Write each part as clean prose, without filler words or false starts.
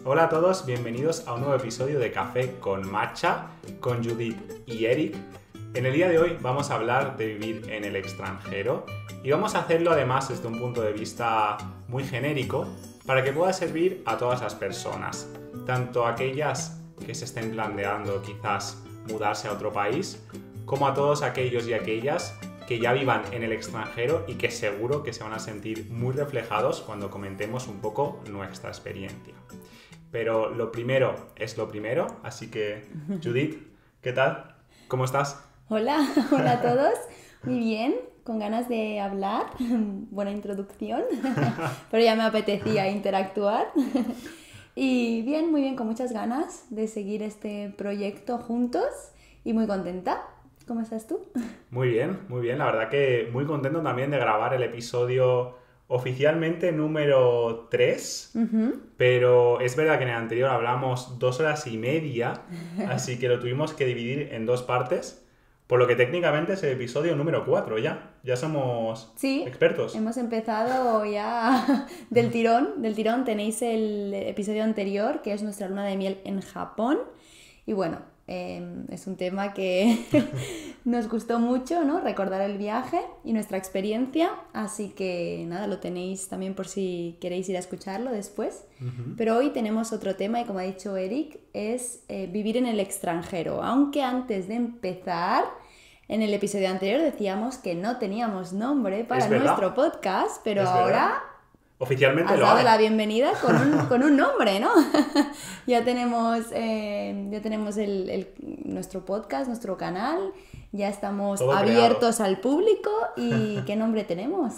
Hola a todos, bienvenidos a un nuevo episodio de Café con Matcha, con Judith y Eric. En el día de hoy vamos a hablar de vivir en el extranjero y vamos a hacerlo además desde un punto de vista muy genérico para que pueda servir a todas las personas, tanto aquellas que se estén planteando quizás mudarse a otro país, como a todos aquellos y aquellas que ya vivan en el extranjero y que seguro que se van a sentir muy reflejados cuando comentemos un poco nuestra experiencia. Pero lo primero es lo primero, así que Judith, ¿qué tal? ¿Cómo estás? Hola a todos. Muy bien, con ganas de hablar. Buena introducción, pero ya me apetecía interactuar. Y bien, muy bien, con muchas ganas de seguir este proyecto juntos y muy contenta. ¿Cómo estás tú? Muy bien, la verdad que muy contento también de grabar el episodio oficialmente número 3, pero es verdad que en el anterior hablamos 2 horas y media, así que lo tuvimos que dividir en 2 partes, por lo que técnicamente es el episodio número 4 ya somos expertos. Sí, hemos empezado ya del tirón, tenéis el episodio anterior, que es nuestra luna de miel en Japón, y bueno, es un tema que nos gustó mucho, ¿no? Recordar el viaje y nuestra experiencia, así que nada, lo tenéis también por si queréis ir a escucharlo después. Pero hoy tenemos otro tema y como ha dicho Eric, es vivir en el extranjero, aunque antes de empezar, en el episodio anterior decíamos que no teníamos nombre para nuestro podcast, pero ahora... Oficialmente has lo dado hay. la bienvenida con un nombre, ¿no? Ya tenemos nuestro podcast, nuestro canal, ya estamos Todo abiertos creado. al público. ¿Y qué nombre tenemos?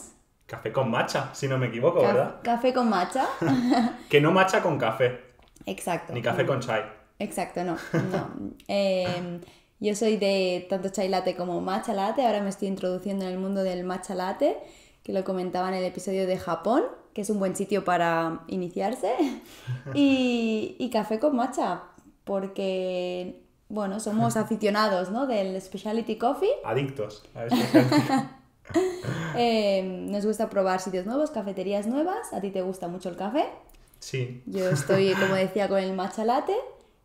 Café con matcha, si no me equivoco, ¿verdad? Café con matcha. Que no matcha con café, Exacto. ni café con chai. Exacto, no. Yo soy de tanto chai latte como matcha latte, ahora me estoy introduciendo en el mundo del matcha latte, que lo comentaba en el episodio de Japón, que es un buen sitio para iniciarse, y café con matcha, porque, bueno, somos aficionados, ¿no? Del specialty coffee. Adictos a specialty. Nos gusta probar sitios nuevos, cafeterías nuevas. ¿A ti te gusta mucho el café? Sí. Yo estoy, como decía, con el matcha latte.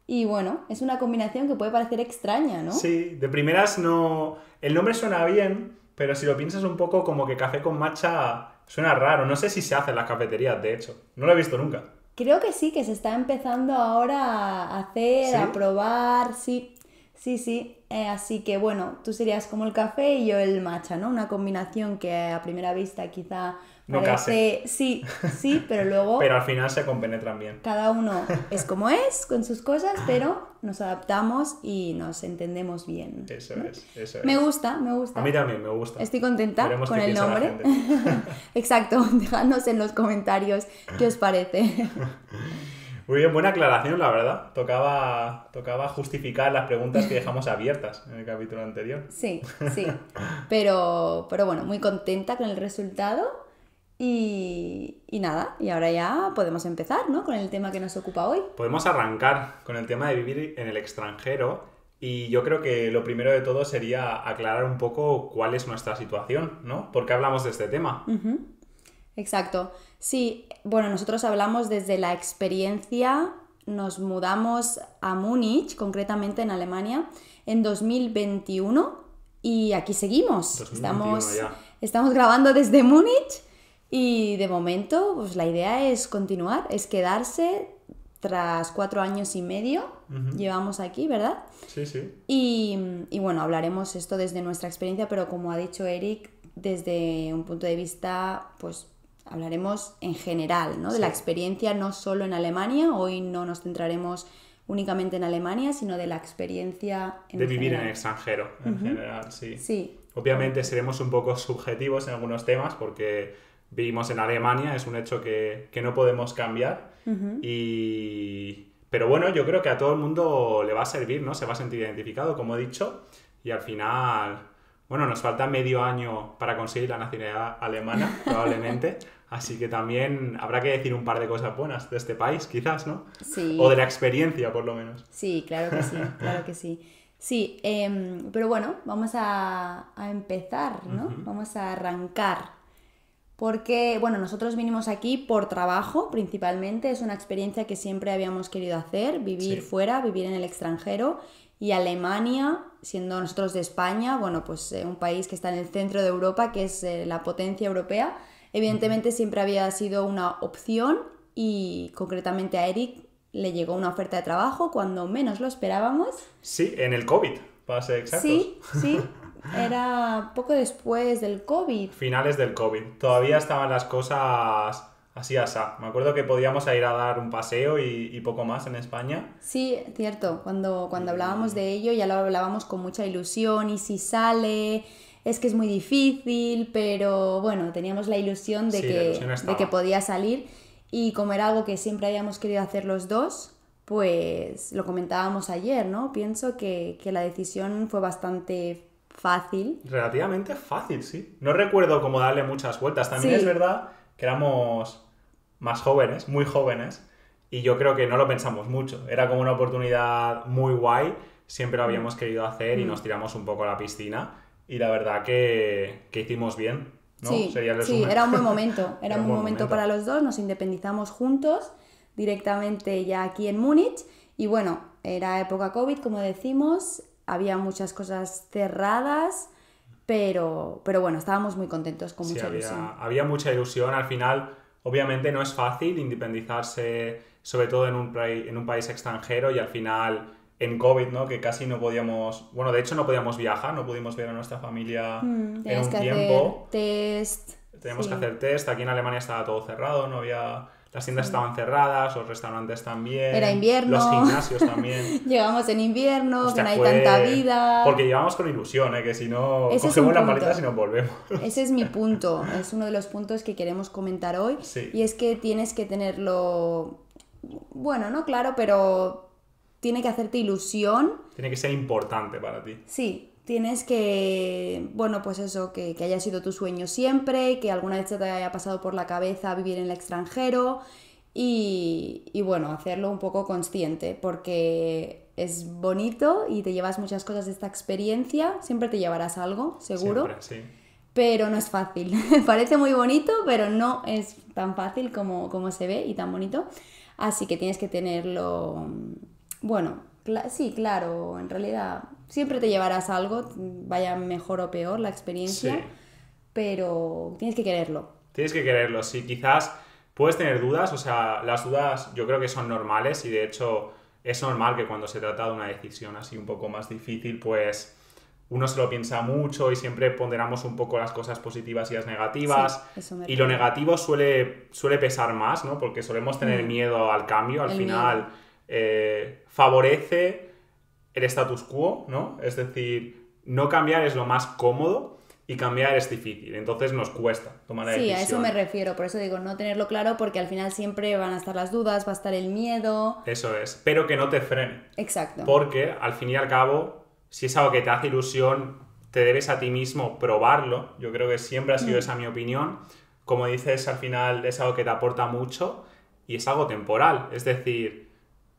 Y bueno, es una combinación que puede parecer extraña, ¿no? Sí, de primeras no... El nombre suena bien, pero si lo piensas un poco como que café con matcha suena raro. No sé si se hace en las cafeterías, de hecho. No lo he visto nunca. Creo que sí, que se está empezando ahora a hacer, ¿Sí? a probar, sí. Así que bueno, tú serías como el café y yo el matcha, ¿no? Una combinación que a primera vista quizá No parece... case. Sí, pero luego... Pero al final se compenetran bien. Cada uno es como es, con sus cosas, pero nos adaptamos y nos entendemos bien, ¿no? Eso es. Me gusta. A mí también me gusta. Estoy contenta Veremos con qué el piensa la nombre. gente. Exacto, dejadnos en los comentarios qué os parece. Muy bien, buena aclaración, la verdad. Tocaba justificar las preguntas que dejamos abiertas en el capítulo anterior. Sí. Pero bueno, muy contenta con el resultado. Y nada, y ahora ya podemos empezar, ¿no? Con el tema que nos ocupa hoy. Podemos arrancar con el tema de vivir en el extranjero y yo creo que lo primero de todo sería aclarar un poco cuál es nuestra situación, ¿no? ¿Por qué hablamos de este tema? Exacto. Sí, bueno, nosotros hablamos desde la experiencia, nos mudamos a Múnich, concretamente en Alemania, en 2021 y aquí seguimos. 2021 Estamos grabando desde Múnich y de momento pues la idea es continuar, es quedarse tras 4 años y medio, llevamos aquí, ¿verdad? Sí. Y bueno, hablaremos esto desde nuestra experiencia, pero como ha dicho Eric, desde un punto de vista, pues hablaremos en general, ¿no? De la experiencia, no solo en Alemania. Hoy no nos centraremos únicamente en Alemania, sino de la experiencia de vivir en el extranjero, en general, sí. Sí. Obviamente seremos un poco subjetivos en algunos temas porque vivimos en Alemania, es un hecho que no podemos cambiar. Pero bueno, yo creo que a todo el mundo le va a servir, ¿no? Se va a sentir identificado, como he dicho, y al final... Bueno, nos falta medio año para conseguir la nacionalidad alemana, probablemente. Así que también habrá que decir un par de cosas buenas de este país, quizás, ¿no? Sí. O de la experiencia, por lo menos. Sí, claro que sí. Sí, pero bueno, vamos a empezar, ¿no? Vamos a arrancar. Porque, bueno, nosotros vinimos aquí por trabajo principalmente, es una experiencia que siempre habíamos querido hacer, vivir fuera, vivir en el extranjero, y Alemania, siendo nosotros de España, bueno, pues un país que está en el centro de Europa, que es la potencia europea, evidentemente siempre había sido una opción, y concretamente a Eric le llegó una oferta de trabajo cuando menos lo esperábamos. Sí, en el COVID, para ser exactos. Sí, era poco después del COVID. Finales del COVID. Todavía estaban las cosas así asá. Me acuerdo que podíamos ir a dar un paseo y poco más en España. Sí, cierto. Cuando hablábamos de ello ya lo hablábamos con mucha ilusión, y si sale, es que es muy difícil, pero bueno, teníamos la ilusión de, Sí, la ilusión estaba. de que podía salir, y como era algo que siempre habíamos querido hacer los dos, pues lo comentábamos ayer, ¿no? Pienso que la decisión fue bastante fácil. Relativamente fácil, sí. No recuerdo cómo darle muchas vueltas. También es verdad que éramos más jóvenes, muy jóvenes, y yo creo que no lo pensamos mucho. Era como una oportunidad muy guay, siempre lo habíamos querido hacer y nos tiramos un poco a la piscina, y la verdad que hicimos bien, ¿no? Sí, Sería el sí, resumen. era un buen momento. Era un un buen momento para los dos, nos independizamos juntos directamente ya aquí en Múnich, y bueno, era época COVID, como decimos, había muchas cosas cerradas, pero bueno, estábamos muy contentos, con mucha ilusión. Había mucha ilusión. Al final, obviamente no es fácil independizarse, sobre todo en un país extranjero, y al final en COVID, ¿no? Que casi no podíamos... Bueno, de hecho no podíamos viajar, no pudimos ver a nuestra familia en Tenías un que tiempo. hacer test. Teníamos Sí. que hacer test. Aquí en Alemania estaba todo cerrado, no había... Las tiendas estaban cerradas, los restaurantes también. Era invierno. Los gimnasios también. Llegamos en invierno, Hostia, que no hay fue- tanta vida. Porque llevamos con ilusión, que si no Ese es cogemos un las punto. maletas y nos volvemos. Ese es mi punto, es uno de los puntos que queremos comentar hoy. Sí. Y es que tienes que tenerlo, bueno, no claro, pero tiene que hacerte ilusión. Tiene que ser importante para ti. Sí, tienes que, bueno, pues eso, que haya sido tu sueño siempre, que alguna vez te haya pasado por la cabeza vivir en el extranjero, y bueno, hacerlo un poco consciente, porque es bonito y te llevas muchas cosas de esta experiencia, siempre te llevarás algo, seguro. Siempre, sí. Pero no es fácil. Parece muy bonito, pero no es tan fácil como se ve, y tan bonito. Así que tienes que tenerlo... Bueno, sí, claro, en realidad siempre te llevarás algo, vaya mejor o peor la experiencia, Sí. pero tienes que quererlo. Tienes que quererlo, sí. Quizás puedes tener dudas, o sea, las dudas yo creo que son normales, y de hecho es normal que cuando se trata de una decisión así un poco más difícil, pues uno se lo piensa mucho y siempre ponderamos un poco las cosas positivas y las negativas. Sí, eso me Y lo refiero. negativo suele pesar más, ¿no? Porque solemos tener miedo al cambio. Al El final favorece el status quo, ¿no? Es decir, no cambiar es lo más cómodo y cambiar es difícil. Entonces nos cuesta tomar la Sí, decisión. a eso me refiero, por eso digo, no tenerlo claro, porque al final siempre van a estar las dudas, va a estar el miedo. Eso es. Pero que no te frene. Exacto. Porque al fin y al cabo, si es algo que te hace ilusión, te debes a ti mismo probarlo. Yo creo que siempre ha sido esa mi opinión. Como dices, al final es algo que te aporta mucho y es algo temporal. Es decir,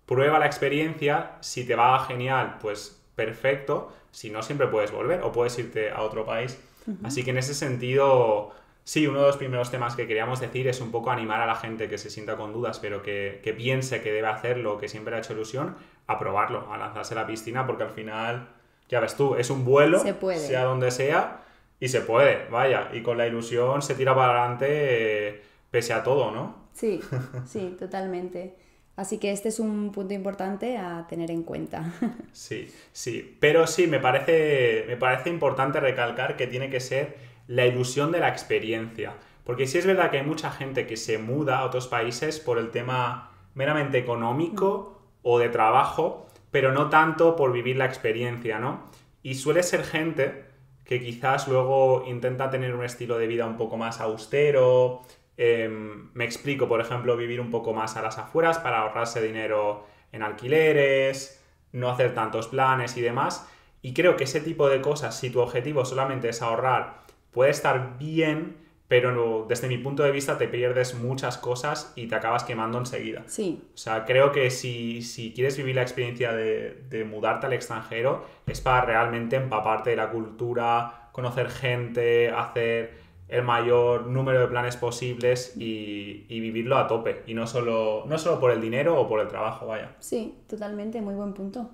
prueba la experiencia, si te va genial, pues perfecto. Si no, siempre puedes volver o puedes irte a otro país. Así que en ese sentido, sí, uno de los primeros temas que queríamos decir es un poco animar a la gente que se sienta con dudas, pero que piense que debe hacerlo, que siempre le ha hecho ilusión, a probarlo, a lanzarse a la piscina, porque al final, ya ves tú, es un vuelo, Se puede. sea donde sea, y se puede, vaya, y con la ilusión se tira para adelante pese a todo, ¿no? Sí, sí, totalmente. Así que este es un punto importante a tener en cuenta. Sí, sí, pero sí, me parece importante recalcar que tiene que ser la ilusión de la experiencia, porque sí es verdad que hay mucha gente que se muda a otros países por el tema meramente económico o de trabajo, pero no tanto por vivir la experiencia, ¿no? Y suele ser gente que quizás luego intenta tener un estilo de vida un poco más austero. Me explico, por ejemplo, vivir un poco más a las afueras para ahorrarse dinero en alquileres, no hacer tantos planes y demás. Y creo que ese tipo de cosas, si tu objetivo solamente es ahorrar, puede estar bien, pero no, desde mi punto de vista te pierdes muchas cosas y te acabas quemando enseguida. Sí, O sea, creo que si quieres vivir la experiencia de mudarte al extranjero, es para realmente empaparte de la cultura, conocer gente, hacer el mayor número de planes posibles y vivirlo a tope. Y no solo por el dinero o por el trabajo, vaya. Sí, totalmente, muy buen punto.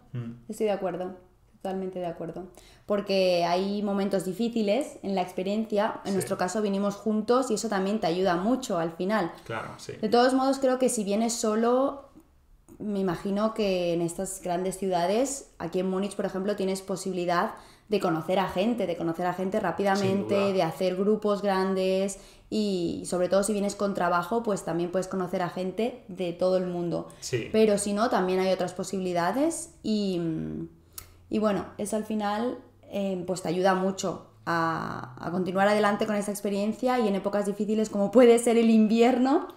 Estoy de acuerdo, totalmente de acuerdo. Porque hay momentos difíciles en la experiencia. En nuestro caso vinimos juntos y eso también te ayuda mucho al final. Claro, sí. De todos modos, creo que si vienes solo, me imagino que en estas grandes ciudades, aquí en Múnich, por ejemplo, tienes posibilidad de conocer a gente rápidamente, de hacer grupos grandes y sobre todo si vienes con trabajo, pues también puedes conocer a gente de todo el mundo. Sí. Pero si no, también hay otras posibilidades y bueno, eso al final pues te ayuda mucho a continuar adelante con esta experiencia y en épocas difíciles como puede ser el invierno,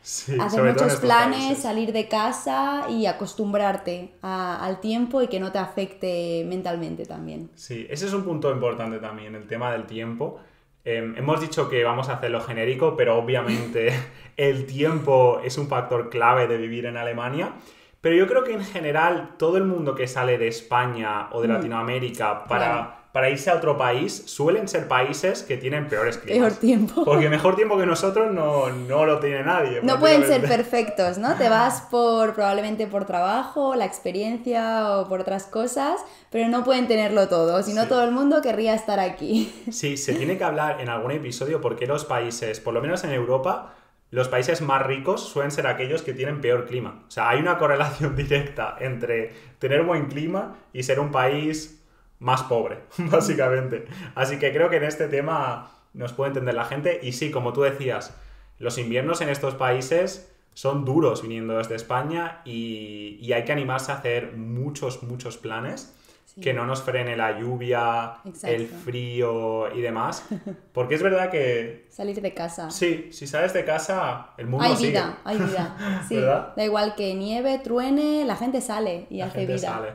Sí, hacer muchos planes, salir de casa y acostumbrarte al tiempo y que no te afecte mentalmente también. Sí, ese es un punto importante también, el tema del tiempo. Hemos dicho que vamos a hacerlo genérico, pero obviamente el tiempo es un factor clave de vivir en Alemania. Pero yo creo que en general todo el mundo que sale de España o de Latinoamérica para irse a otro país suelen ser países que tienen peores climas. Peor tiempo. Porque mejor tiempo que nosotros no lo tiene nadie. No pueden ser perfectos, ¿no? Te vas probablemente por trabajo, la experiencia o por otras cosas, pero no pueden tenerlo todo, si no todo el mundo querría estar aquí. Sí, se tiene que hablar en algún episodio porque los países, por lo menos en Europa, los países más ricos suelen ser aquellos que tienen peor clima. O sea, hay una correlación directa entre tener buen clima y ser un país más pobre, básicamente. Así que creo que en este tema nos puede entender la gente. Y sí, como tú decías, los inviernos en estos países son duros viniendo desde España y hay que animarse a hacer muchos planes. Sí. Que no nos frene la lluvia, el frío y demás. Porque es verdad que... Salir de casa. Sí, si sales de casa, el mundo sigue. Hay vida, sí. ¿Verdad? Da igual que nieve, truene, la gente sale y hace vida. Sale.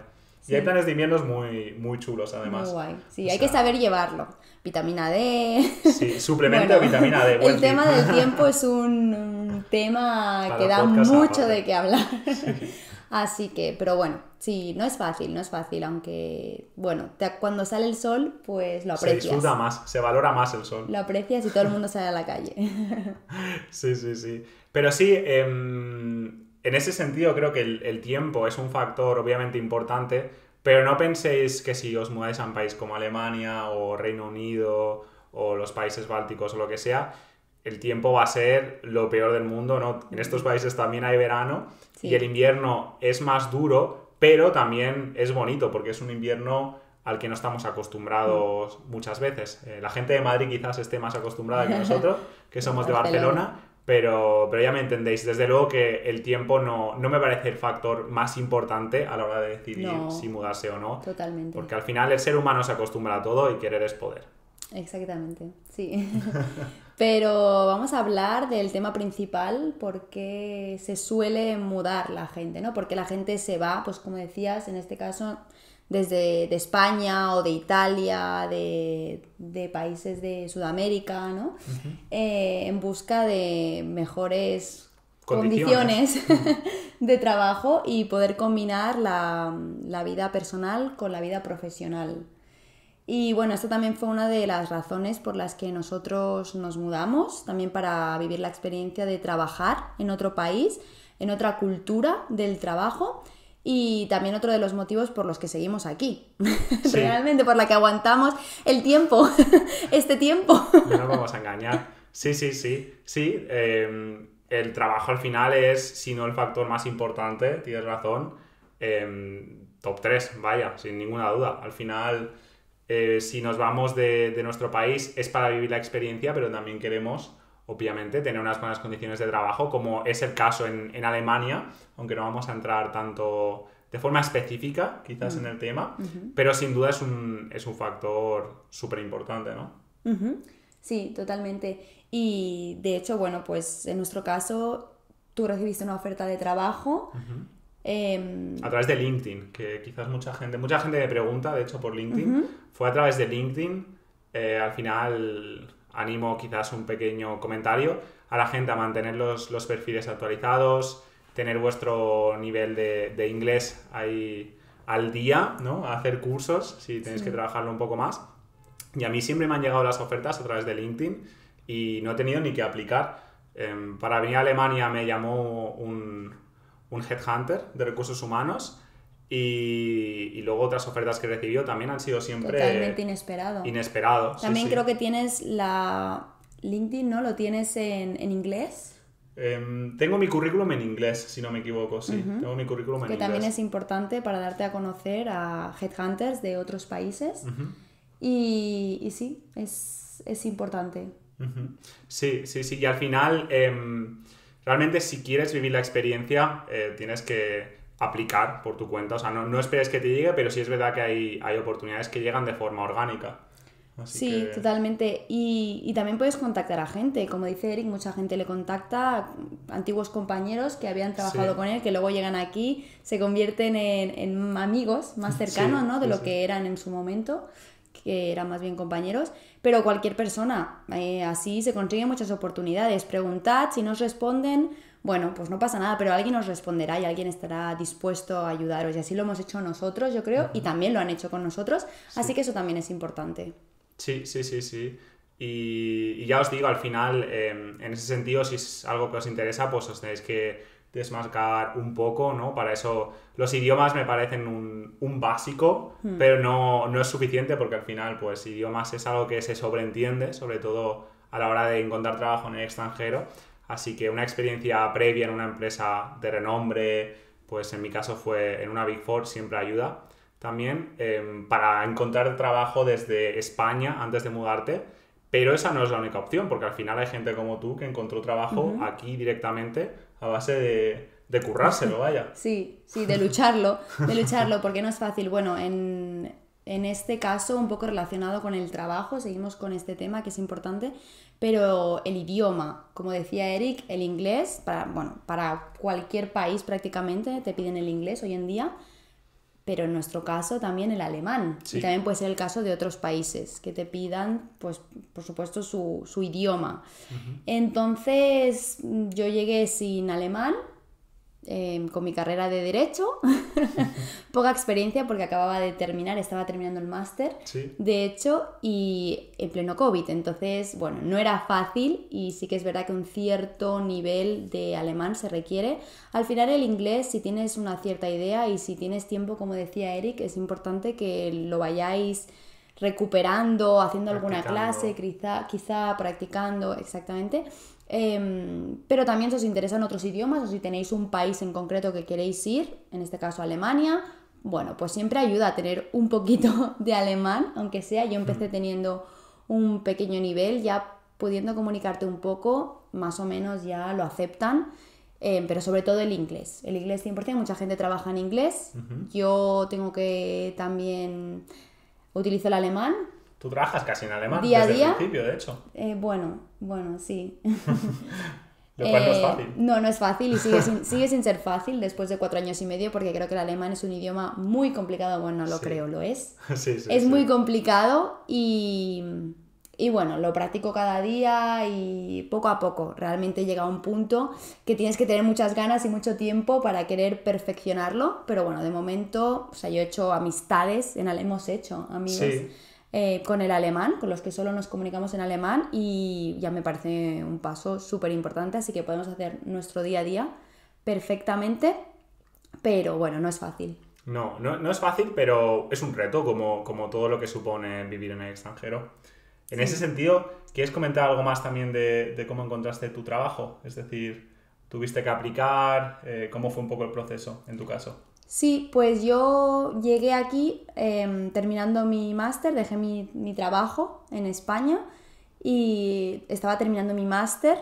Y hay planes de inviernos muy chulos, además. Muy guay. Sí, hay que saber llevarlo. Vitamina D. Sí, suplemento de vitamina D. El tema del tiempo es un tema que da mucho de qué hablar. Sí. Así que, pero bueno, sí, no es fácil, aunque, bueno, cuando sale el sol, pues lo aprecias. Se disfruta más, se valora más el sol. Lo aprecias y todo el mundo sale a la calle. Sí. Pero sí, en ese sentido creo que el tiempo es un factor obviamente importante, pero no penséis que si os mudáis a un país como Alemania o Reino Unido o los países bálticos o lo que sea, el tiempo va a ser lo peor del mundo, ¿no? En estos países también hay verano y el invierno es más duro, pero también es bonito porque es un invierno al que no estamos acostumbrados muchas veces. La gente de Madrid quizás esté más acostumbrada que nosotros, que somos de Barcelona. Pero ya me entendéis, desde luego que el tiempo no me parece el factor más importante a la hora de decidir si mudarse o no. Totalmente. Porque al final el ser humano se acostumbra a todo y querer es poder. Exactamente, sí. Pero vamos a hablar del tema principal, por qué se suele mudar la gente, ¿no? Porque la gente se va, pues como decías, en este caso... desde de España o de Italia, de países de Sudamérica, ¿no? En busca de mejores condiciones de trabajo y poder combinar la vida personal con la vida profesional. Y bueno, esto también fue una de las razones por las que nosotros nos mudamos, también para vivir la experiencia de trabajar en otro país, en otra cultura del trabajo. Y también otro de los motivos por los que seguimos aquí. Sí. Realmente, por la que aguantamos el tiempo, este tiempo. No nos vamos a engañar. Sí. El trabajo al final es, si no el factor más importante, tienes razón, top 3, vaya, sin ninguna duda. Al final, si nos vamos de nuestro país es para vivir la experiencia, pero también queremos... obviamente, tener unas buenas condiciones de trabajo, como es el caso en Alemania, aunque no vamos a entrar tanto de forma específica, quizás en el tema, pero sin duda es un factor súper importante, ¿no? Sí, totalmente. Y de hecho, bueno, pues en nuestro caso, tú recibiste una oferta de trabajo. A través de LinkedIn, que quizás mucha gente me pregunta, de hecho, por LinkedIn. Fue a través de LinkedIn, al final... Animo quizás un pequeño comentario a la gente a mantener los perfiles actualizados, tener vuestro nivel de inglés ahí al día, ¿no? A hacer cursos si tenéis que trabajarlo un poco más. Y a mí siempre me han llegado las ofertas a través de LinkedIn. y no he tenido ni que aplicar. Para venir a Alemania me llamó un headhunter de recursos humanos y luego otras ofertas que he recibido también han sido siempre... Totalmente inesperado. Inesperado, También sí, creo sí. que tienes la LinkedIn, ¿no? ¿Lo tienes en inglés? Tengo mi currículum en inglés, si no me equivoco, sí. Tengo mi currículum en Que inglés. también es importante para darte a conocer a headhunters de otros países. Ujú. Y sí, es importante. Ujú. Sí, sí, sí. Y al final, realmente si quieres vivir la experiencia, tienes que aplicar por tu cuenta. O sea, no esperes que te llegue, pero sí es verdad que hay oportunidades que llegan de forma orgánica. Así Sí, que... totalmente. Y también puedes contactar a gente. Como dice Eric, mucha gente le contacta, antiguos compañeros que habían trabajado Sí. con él, que luego llegan aquí, se convierten en amigos más cercanos, Sí, ¿no? De sí, lo sí. que eran en su momento, que eran más bien compañeros. Pero cualquier persona, así se consiguen muchas oportunidades. Preguntad, si no os responden, bueno, pues no pasa nada, pero alguien os responderá y alguien estará dispuesto a ayudaros. Y así lo hemos hecho nosotros, yo creo, y también lo han hecho con nosotros. Así que eso también es importante. Sí, sí, sí, sí. Y ya os digo, al final, en ese sentido, si es algo que os interesa, pues os tenéis que desmarcar un poco, ¿no? Para eso, los idiomas me parecen un básico, pero no es suficiente porque al final, pues, idiomas es algo que se sobreentiende, sobre todo a la hora de encontrar trabajo en el extranjero. Así que una experiencia previa en una empresa de renombre, pues en mi caso fue en una Big Four, siempre ayuda. También para encontrar trabajo desde España antes de mudarte, pero esa no es la única opción, porque al final hay gente como tú que encontró trabajo aquí directamente a base de currárselo, vaya. Sí, de lucharlo, porque no es fácil. Bueno, en este caso, un poco relacionado con el trabajo, seguimos con este tema que es importante, pero el idioma, como decía Eric, el inglés, para cualquier país prácticamente te piden el inglés hoy en día, pero en nuestro caso también el alemán. Sí. Y también puede ser el caso de otros países que te pidan, pues, por supuesto, su idioma. Entonces, yo llegué sin alemán, con mi carrera de Derecho, poca experiencia porque estaba terminando el máster, Sí. de hecho, y en pleno COVID. Entonces, bueno, no era fácil y sí que es verdad que un cierto nivel de alemán se requiere. Al final el inglés, si tienes una cierta idea y si tienes tiempo, como decía Eric, es importante que lo vayáis recuperando, haciendo alguna clase, quizá practicando, exactamente. Pero también si os interesan otros idiomas o si tenéis un país en concreto que queréis ir, en este caso Alemania, bueno, pues siempre ayuda a tener un poquito de alemán, aunque sea. Yo empecé teniendo un pequeño nivel, ya pudiendo comunicarte un poco, más o menos ya lo aceptan. Pero sobre todo el inglés 100%, mucha gente trabaja en inglés. Yo tengo que también utilizo el alemán. Tú trabajas casi en alemán Día a desde día. el principio, de hecho. Bueno, sí. Lo cual no es fácil. No es fácil y sigue sin ser fácil después de 4 años y medio, porque creo que el alemán es un idioma muy complicado. Bueno, lo creo, lo es. Sí, sí, Es sí. muy complicado y bueno, lo practico cada día y poco a poco. Realmente llega a un punto que tienes que tener muchas ganas y mucho tiempo para querer perfeccionarlo. Pero bueno, de momento, o sea, yo he hecho amistades, hemos hecho amigos. Sí. Con el alemán, con los que solo nos comunicamos en alemán, y ya me parece un paso súper importante, así que podemos hacer nuestro día a día perfectamente, pero bueno, no es fácil. No es fácil, pero es un reto, como todo lo que supone vivir en el extranjero. En ese sentido, ¿quieres comentar algo más también de cómo encontraste tu trabajo? Es decir, ¿tuviste que aplicar? ¿Cómo fue un poco el proceso en tu caso? Sí, pues yo llegué aquí terminando mi máster, dejé mi trabajo en España y estaba terminando mi máster,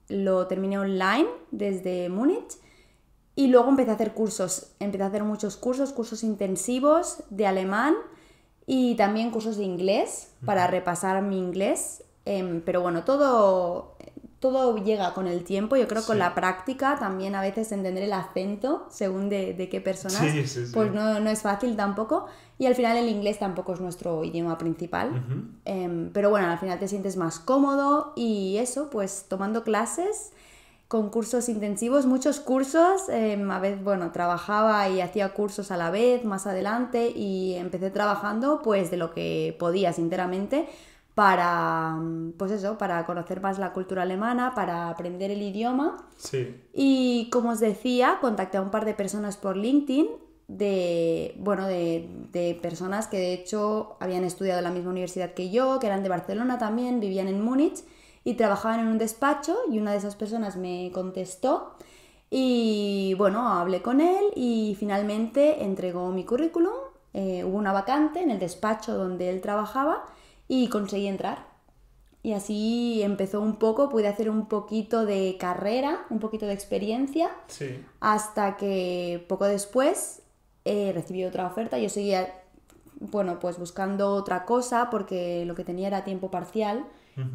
lo terminé online desde Múnich y luego empecé a hacer muchos cursos intensivos de alemán y también cursos de inglés para repasar mi inglés, pero bueno, todo llega con el tiempo. Yo creo que con la práctica también a veces entender el acento según de qué personas, Sí. pues no es fácil tampoco, y al final el inglés tampoco es nuestro idioma principal. Pero bueno, al final te sientes más cómodo y eso, pues tomando clases con cursos intensivos, muchos cursos, a veces, bueno, trabajaba y hacía cursos a la vez más adelante y empecé trabajando pues de lo que podía, sinceramente, para, pues eso, para conocer más la cultura alemana, para aprender el idioma. Sí. Y como os decía, contacté a un par de personas por LinkedIn, de personas que de hecho habían estudiado en la misma universidad que yo, que eran de Barcelona también, vivían en Múnich y trabajaban en un despacho, y una de esas personas me contestó y bueno, hablé con él y finalmente entregó mi currículum. Hubo una vacante en el despacho donde él trabajaba y conseguí entrar. Y así empezó un poco, pude hacer un poquito de carrera, un poquito de experiencia, Sí. hasta que poco después recibí otra oferta. Yo seguía, bueno, pues buscando otra cosa porque lo que tenía era tiempo parcial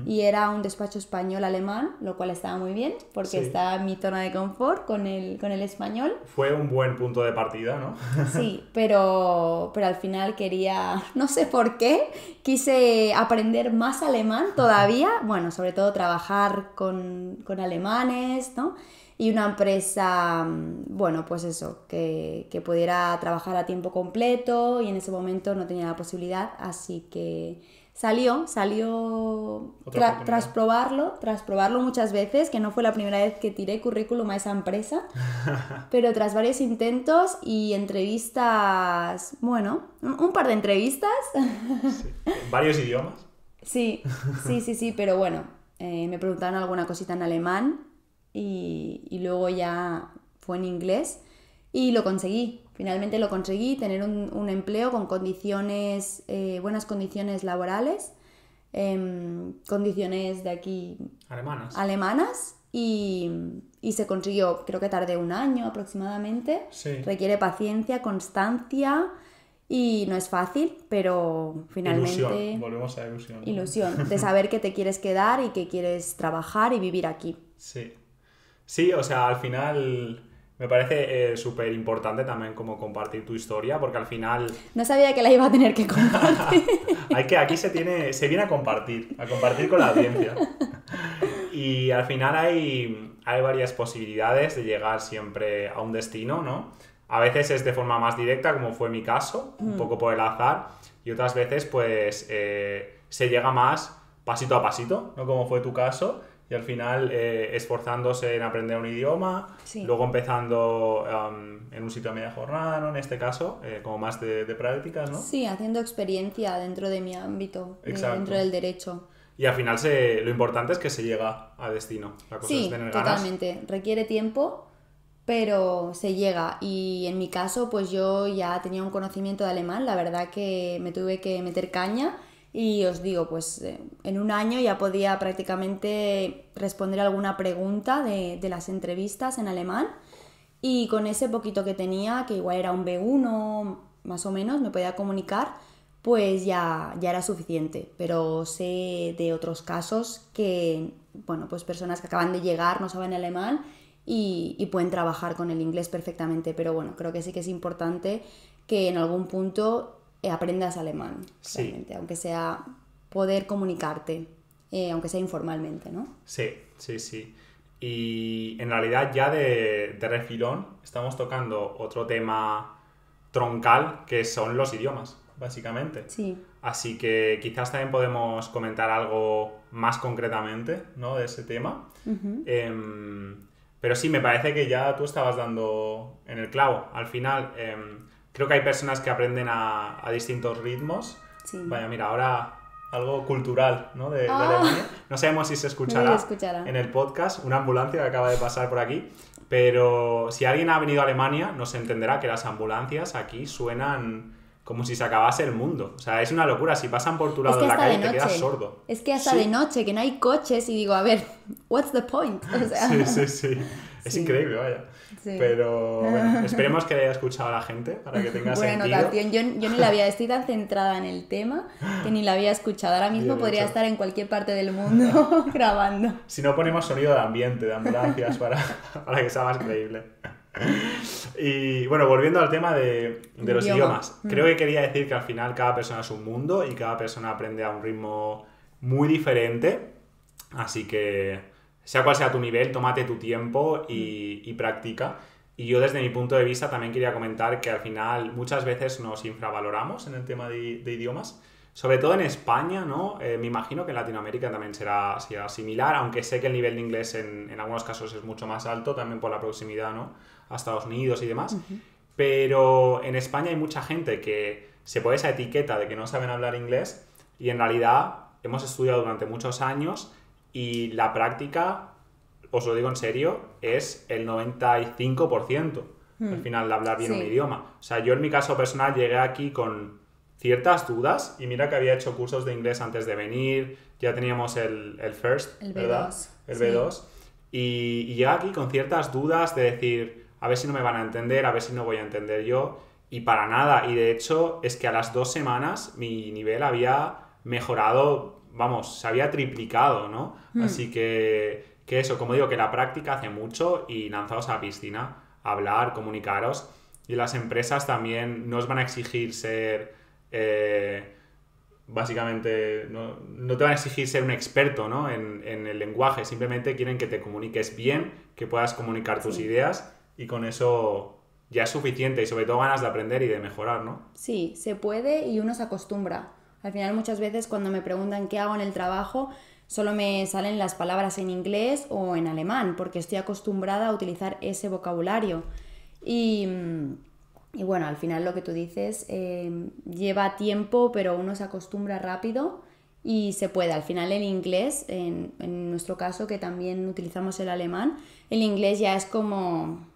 y era un despacho español-alemán, lo cual estaba muy bien porque Sí. estaba en mi zona de confort con el español. Fue un buen punto de partida, ¿no? Sí, pero al final quería, no sé por qué, quise aprender más alemán todavía, bueno, sobre todo trabajar con alemanes, ¿no? Y una empresa, bueno, pues eso, que pudiera trabajar a tiempo completo, y en ese momento no tenía la posibilidad, así que salió Otra tras oportunidad. probarlo muchas veces, que no fue la primera vez que tiré currículum a esa empresa. Pero tras varios intentos y entrevistas, bueno, un par de entrevistas. Sí. ¿Varios idiomas? Sí, pero bueno, me preguntaron alguna cosita en alemán y luego ya fue en inglés y lo conseguí. Finalmente lo conseguí, tener un empleo con condiciones, buenas condiciones laborales, condiciones de aquí alemanas y se consiguió. Creo que tardé un año aproximadamente. Sí. Requiere paciencia, constancia y no es fácil, pero finalmente Ilusión, volvemos a ilusión, ¿no? ilusión de saber que te quieres quedar y que quieres trabajar y vivir aquí. Sí. Sí, o sea, al final me parece súper importante también como compartir tu historia, porque al final No sabía que la iba a tener que compartir. aquí se viene a compartir con la audiencia. Y al final hay varias posibilidades de llegar siempre a un destino, ¿no? A veces es de forma más directa, como fue mi caso, un poco por el azar, y otras veces pues se llega más pasito a pasito, ¿no? Como fue tu caso, y al final esforzándose en aprender un idioma, Sí. luego empezando en un sitio a media jornada, ¿no? En este caso, como más de prácticas, ¿no? Sí, haciendo experiencia dentro de mi ámbito, Exacto. dentro del derecho. Y al final lo importante es que se llega a destino. La cosa es Sí, tener ganas. totalmente. Requiere tiempo, pero se llega. Y en mi caso, pues yo ya tenía un conocimiento de alemán. La verdad que me tuve que meter caña y os digo, pues en un año ya podía prácticamente responder alguna pregunta de las entrevistas en alemán. Y con ese poquito que tenía, que igual era un B1 más o menos, me podía comunicar, pues ya era suficiente. Pero sé de otros casos que, bueno, pues personas que acaban de llegar, no saben alemán y pueden trabajar con el inglés perfectamente. Pero bueno, creo que sí que es importante que en algún punto aprendas alemán, Sí. realmente, aunque sea poder comunicarte, aunque sea informalmente, ¿no? Sí, sí, sí. Y en realidad ya de refilón estamos tocando otro tema troncal que son los idiomas, básicamente. Sí. Así que quizás también podemos comentar algo más concretamente, ¿no? De ese tema. Pero sí, me parece que ya tú estabas dando en el clavo. Al final, creo que hay personas que aprenden a distintos ritmos. Sí. Vaya, mira, ahora algo cultural, ¿no? De Alemania. No sabemos si se escuchará en el podcast, una ambulancia que acaba de pasar por aquí. Pero si alguien ha venido a Alemania, nos entenderá que las ambulancias aquí suenan como si se acabase el mundo. O sea, es una locura. Si pasan por tu lado en la calle, te quedas sordo. Es que hasta de noche, que no hay coches, y digo, a ver, what's the point? O sea, sí. Es increíble, vaya. Sí. Pero bueno, esperemos que le haya escuchado a la gente para que tenga buena sentido. Anotación. Yo ni la había, estoy tan centrada en el tema que ni la había escuchado. Ahora mismo Bien podría hecho. estar en cualquier parte del mundo grabando. Si no ponemos sonido de ambiente, de ambulancias, para que sea más creíble. Y bueno, volviendo al tema de los idiomas. Creo que quería decir que al final cada persona es un mundo y cada persona aprende a un ritmo muy diferente. Así que, sea cual sea tu nivel, tómate tu tiempo y practica. Y yo desde mi punto de vista también quería comentar que al final muchas veces nos infravaloramos en el tema de idiomas. sobre todo en España, ¿no? Me imagino que en Latinoamérica también será similar, aunque sé que el nivel de inglés en algunos casos es mucho más alto, también por la proximidad, ¿no? A Estados Unidos y demás. Pero en España hay mucha gente que se pone esa etiqueta de que no saben hablar inglés y en realidad hemos estudiado durante muchos años y la práctica, os lo digo en serio, es el 95% al final de hablar bien un idioma. O sea, yo en mi caso personal llegué aquí con ciertas dudas y mira que había hecho cursos de inglés antes de venir, ya teníamos el FIRST, El ¿verdad? B2. El B2. Y llegué aquí con ciertas dudas de decir, a ver si no me van a entender, a ver si no voy a entender yo, y para nada. Y de hecho es que a las 2 semanas mi nivel había mejorado, vamos, se había triplicado, ¿no? Así que eso, como digo, que la práctica hace mucho y lanzaos a la piscina, a hablar, comunicaros. Y las empresas también no os van a exigir ser, básicamente, no te van a exigir ser un experto, ¿no? en el lenguaje, simplemente quieren que te comuniques bien, que puedas comunicar tus ideas y con eso ya es suficiente y sobre todo ganas de aprender y de mejorar, ¿no? Sí, se puede y uno se acostumbra. Al final muchas veces cuando me preguntan qué hago en el trabajo, solo me salen las palabras en inglés o en alemán, porque estoy acostumbrada a utilizar ese vocabulario. Y bueno, al final lo que tú dices lleva tiempo, pero uno se acostumbra rápido y se puede. Al final el inglés, en nuestro caso que también utilizamos el alemán, el inglés ya es como...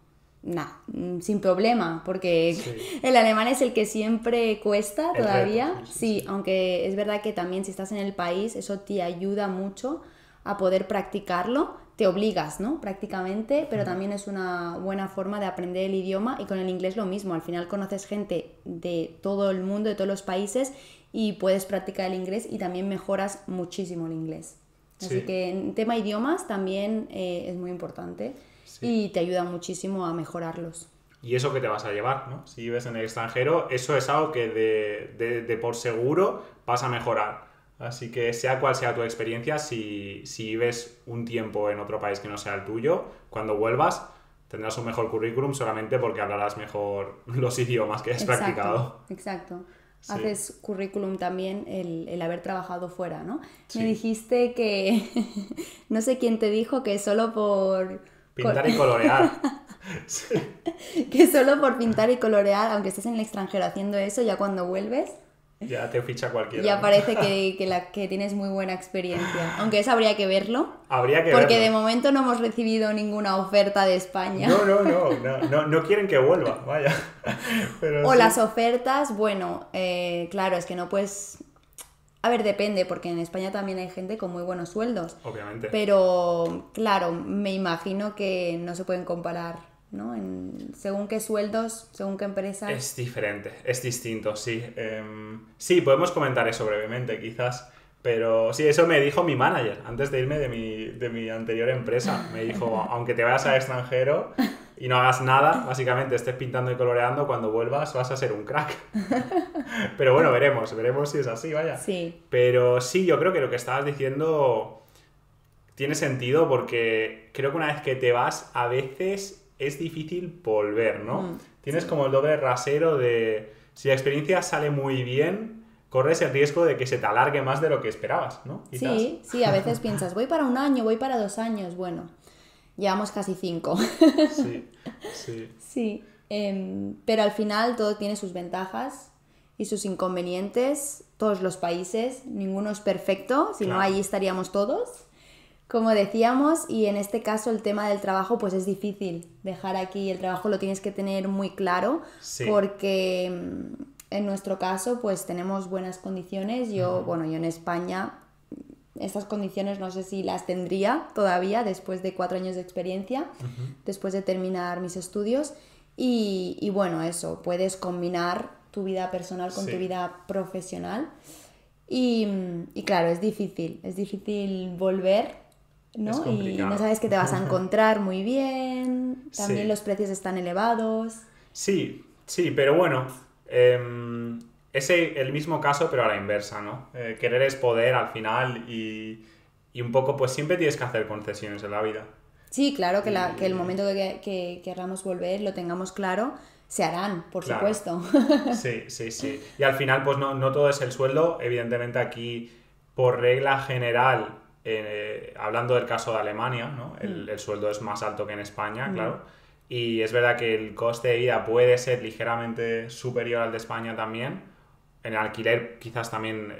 sin problema, porque el alemán es el que siempre cuesta todavía. Reto, sí, aunque es verdad que también si estás en el país, eso te ayuda mucho a poder practicarlo, te obligas, ¿no? Prácticamente, pero también es una buena forma de aprender el idioma y con el inglés lo mismo, al final conoces gente de todo el mundo, de todos los países y puedes practicar el inglés y también mejoras muchísimo el inglés. Así que en tema idiomas también es muy importante. Y te ayuda muchísimo a mejorarlos. Y eso que te vas a llevar, ¿no? Si vives en el extranjero, eso es algo que de por seguro vas a mejorar. Así que sea cual sea tu experiencia, si vives un tiempo en otro país que no sea el tuyo, cuando vuelvas tendrás un mejor currículum solamente porque hablarás mejor los idiomas que has practicado. Exacto. Sí. Haces currículum también el haber trabajado fuera, ¿no? Sí. Me dijiste que, no sé quién te dijo que solo por... Pintar y colorear. Sí. Que solo por pintar y colorear, aunque estés en el extranjero haciendo eso, ya cuando vuelves... Ya te ficha cualquiera. Ya parece que tienes muy buena experiencia. Aunque eso habría que verlo. Habría que porque verlo. De momento no hemos recibido ninguna oferta de España. No quieren que vuelva, vaya. Pero o sí. Las ofertas, bueno, claro, es que no puedes... A ver, depende, porque en España también hay gente con muy buenos sueldos. Obviamente. Pero, claro, me imagino que no se pueden comparar, ¿no? Según qué sueldos, según qué empresas... Es diferente, es distinto, sí. Sí, podemos comentar eso brevemente, quizás. Pero sí, eso me dijo mi manager antes de irme de mi anterior empresa. Me dijo, aunque te vayas al extranjero y no hagas nada, básicamente estés pintando y coloreando, cuando vuelvas vas a ser un crack. Pero bueno, veremos si es así, vaya. Sí. Pero sí, yo creo que lo que estabas diciendo tiene sentido porque creo que una vez que te vas, a veces es difícil volver, ¿no? Tienes como el doble rasero de... Si la experiencia sale muy bien, corres el riesgo de que se te alargue más de lo que esperabas, ¿no? Quizás. Sí, a veces piensas, voy para 1 año, voy para 2 años, bueno, llevamos casi 5. Sí, pero al final todo tiene sus ventajas y sus inconvenientes, todos los países, ninguno es perfecto, si no allí estaríamos todos, como decíamos, y en este caso el tema del trabajo pues es difícil dejar aquí, el trabajo lo tienes que tener muy claro, porque... En nuestro caso, pues tenemos buenas condiciones. Yo en España estas condiciones no sé si las tendría todavía después de 4 años de experiencia, después de terminar mis estudios. Y bueno, eso, puedes combinar tu vida personal con tu vida profesional. Y claro, es difícil volver, ¿no? Y no sabes qué te vas a encontrar muy bien. También los precios están elevados. Sí, pero bueno... es el mismo caso pero a la inversa, ¿no? Querer es poder al final y un poco pues siempre tienes que hacer concesiones en la vida. Sí, claro, que el momento que queramos volver lo tengamos claro, se harán, por Claro. supuesto. Sí, sí, sí. Y al final, pues no todo es el sueldo. Evidentemente aquí, por regla general, hablando del caso de Alemania, ¿no? El sueldo es más alto que en España, claro. Y es verdad que el coste de vida puede ser ligeramente superior al de España también. En el alquiler quizás también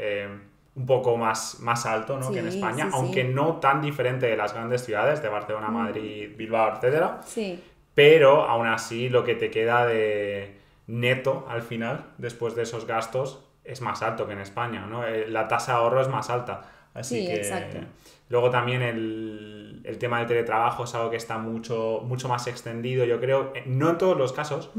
un poco más alto, ¿no? que en Sí, España, sí, aunque sí. no tan diferente de las grandes ciudades, de Barcelona, Madrid, Bilbao, etcétera. Sí, Pero aún así lo que te queda de neto al final, después de esos gastos, es más alto que en España, ¿no? La tasa de ahorro es más alta. Así sí, exacto. que luego también el tema del teletrabajo es algo que está mucho más extendido, yo creo. No en todos los casos,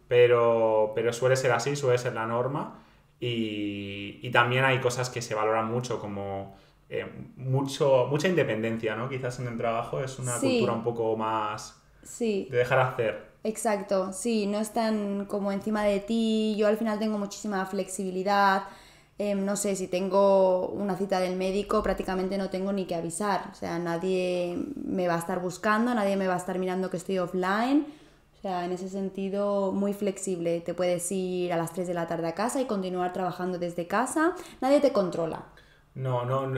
pero suele ser así, suele ser la norma. Y también hay cosas que se valoran mucho, como mucha independencia, ¿no? Quizás en el trabajo es una cultura un Sí, poco más sí. de dejar hacer. Exacto, sí, no están como encima de ti. Yo al final tengo muchísima flexibilidad. No sé, si tengo una cita del médico, prácticamente no tengo ni que avisar. O sea, nadie me va a estar buscando, nadie me va a estar mirando que estoy offline. O sea, en ese sentido, muy flexible. Te puedes ir a las 3 de la tarde a casa y continuar trabajando desde casa. Nadie te controla.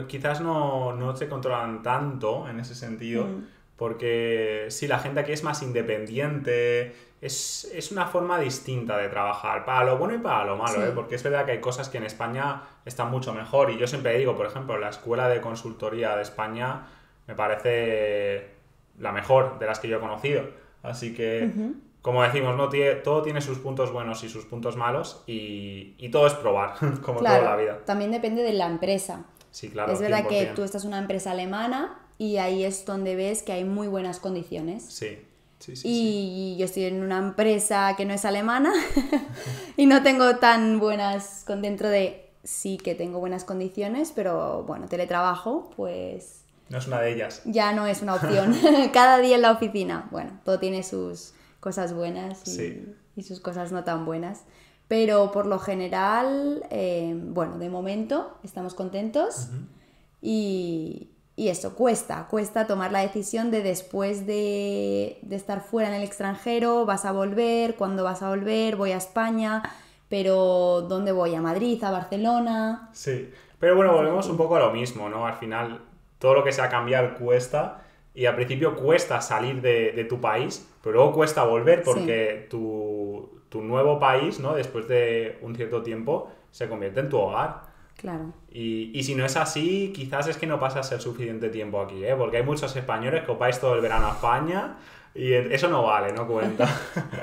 Quizás no se controlan tanto en ese sentido, porque sí, la gente aquí es más independiente, es una forma distinta de trabajar, para lo bueno y para lo malo, ¿eh? Sí, Porque es verdad que hay cosas que en España están mucho mejor, y yo siempre digo, por ejemplo, la escuela de consultoría de España me parece la mejor de las que yo he conocido, así que, como decimos, no todo tiene sus puntos buenos y sus puntos malos, y todo es probar, como toda la claro, vida. también depende de la empresa. Sí, claro, Es verdad que 100%. tú estás en una empresa alemana y ahí es donde ves que hay muy buenas condiciones. Sí, sí, sí, sí. Y yo estoy en una empresa que no es alemana y no tengo tan buenas, dentro de sí que tengo buenas condiciones, pero bueno, teletrabajo pues No es una de ellas. ya no es una opción. Cada día en la oficina, bueno, todo tiene sus cosas buenas Sí. y sus cosas no tan buenas. Pero por lo general, bueno, de momento estamos contentos y eso, cuesta tomar la decisión de después de estar fuera en el extranjero, vas a volver, ¿cuándo vas a volver? Voy a España, pero ¿dónde voy? ¿A Madrid? ¿A Barcelona? Sí. Pero bueno, Es volvemos un difícil. poco a lo mismo, ¿no? Al final, todo lo que sea cambiar cuesta. Y al principio cuesta salir de tu país, pero luego cuesta volver Sí, porque tu nuevo país, ¿no? Después de un cierto tiempo, se convierte en tu hogar. claro. Y si no es así, quizás es que no pasas el suficiente tiempo aquí, ¿eh? Porque hay muchos españoles que os vais todo el verano a España y eso no vale, no cuenta.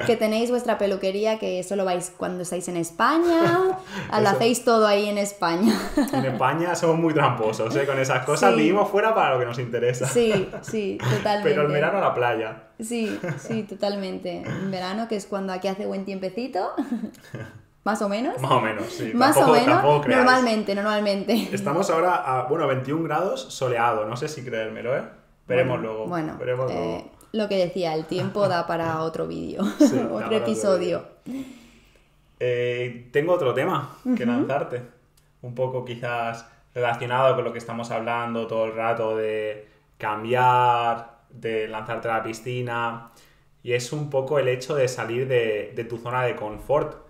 Que tenéis vuestra peluquería, que solo vais cuando estáis en España, lo Eso. hacéis todo ahí en España. En España somos muy tramposos, ¿eh? Con esas cosas Sí, vivimos fuera para lo que nos interesa. sí, sí, Pero el verano totalmente. a la playa. Sí, sí, totalmente. En verano, que es cuando aquí hace buen tiempecito, más o menos. Más o menos, sí. Más o menos, Tampoco creáis. normalmente. Estamos ahora a, bueno, 21 grados soleado. No sé si creérmelo, ¿eh? Veremos luego. Bueno, Veremos luego. lo que decía, el tiempo da para otro vídeo, Sí, da otro para otro episodio. Tengo otro tema que lanzarte. Un poco quizás relacionado con lo que estamos hablando todo el rato de cambiar, de lanzarte a la piscina. Y es un poco el hecho de salir de tu zona de confort.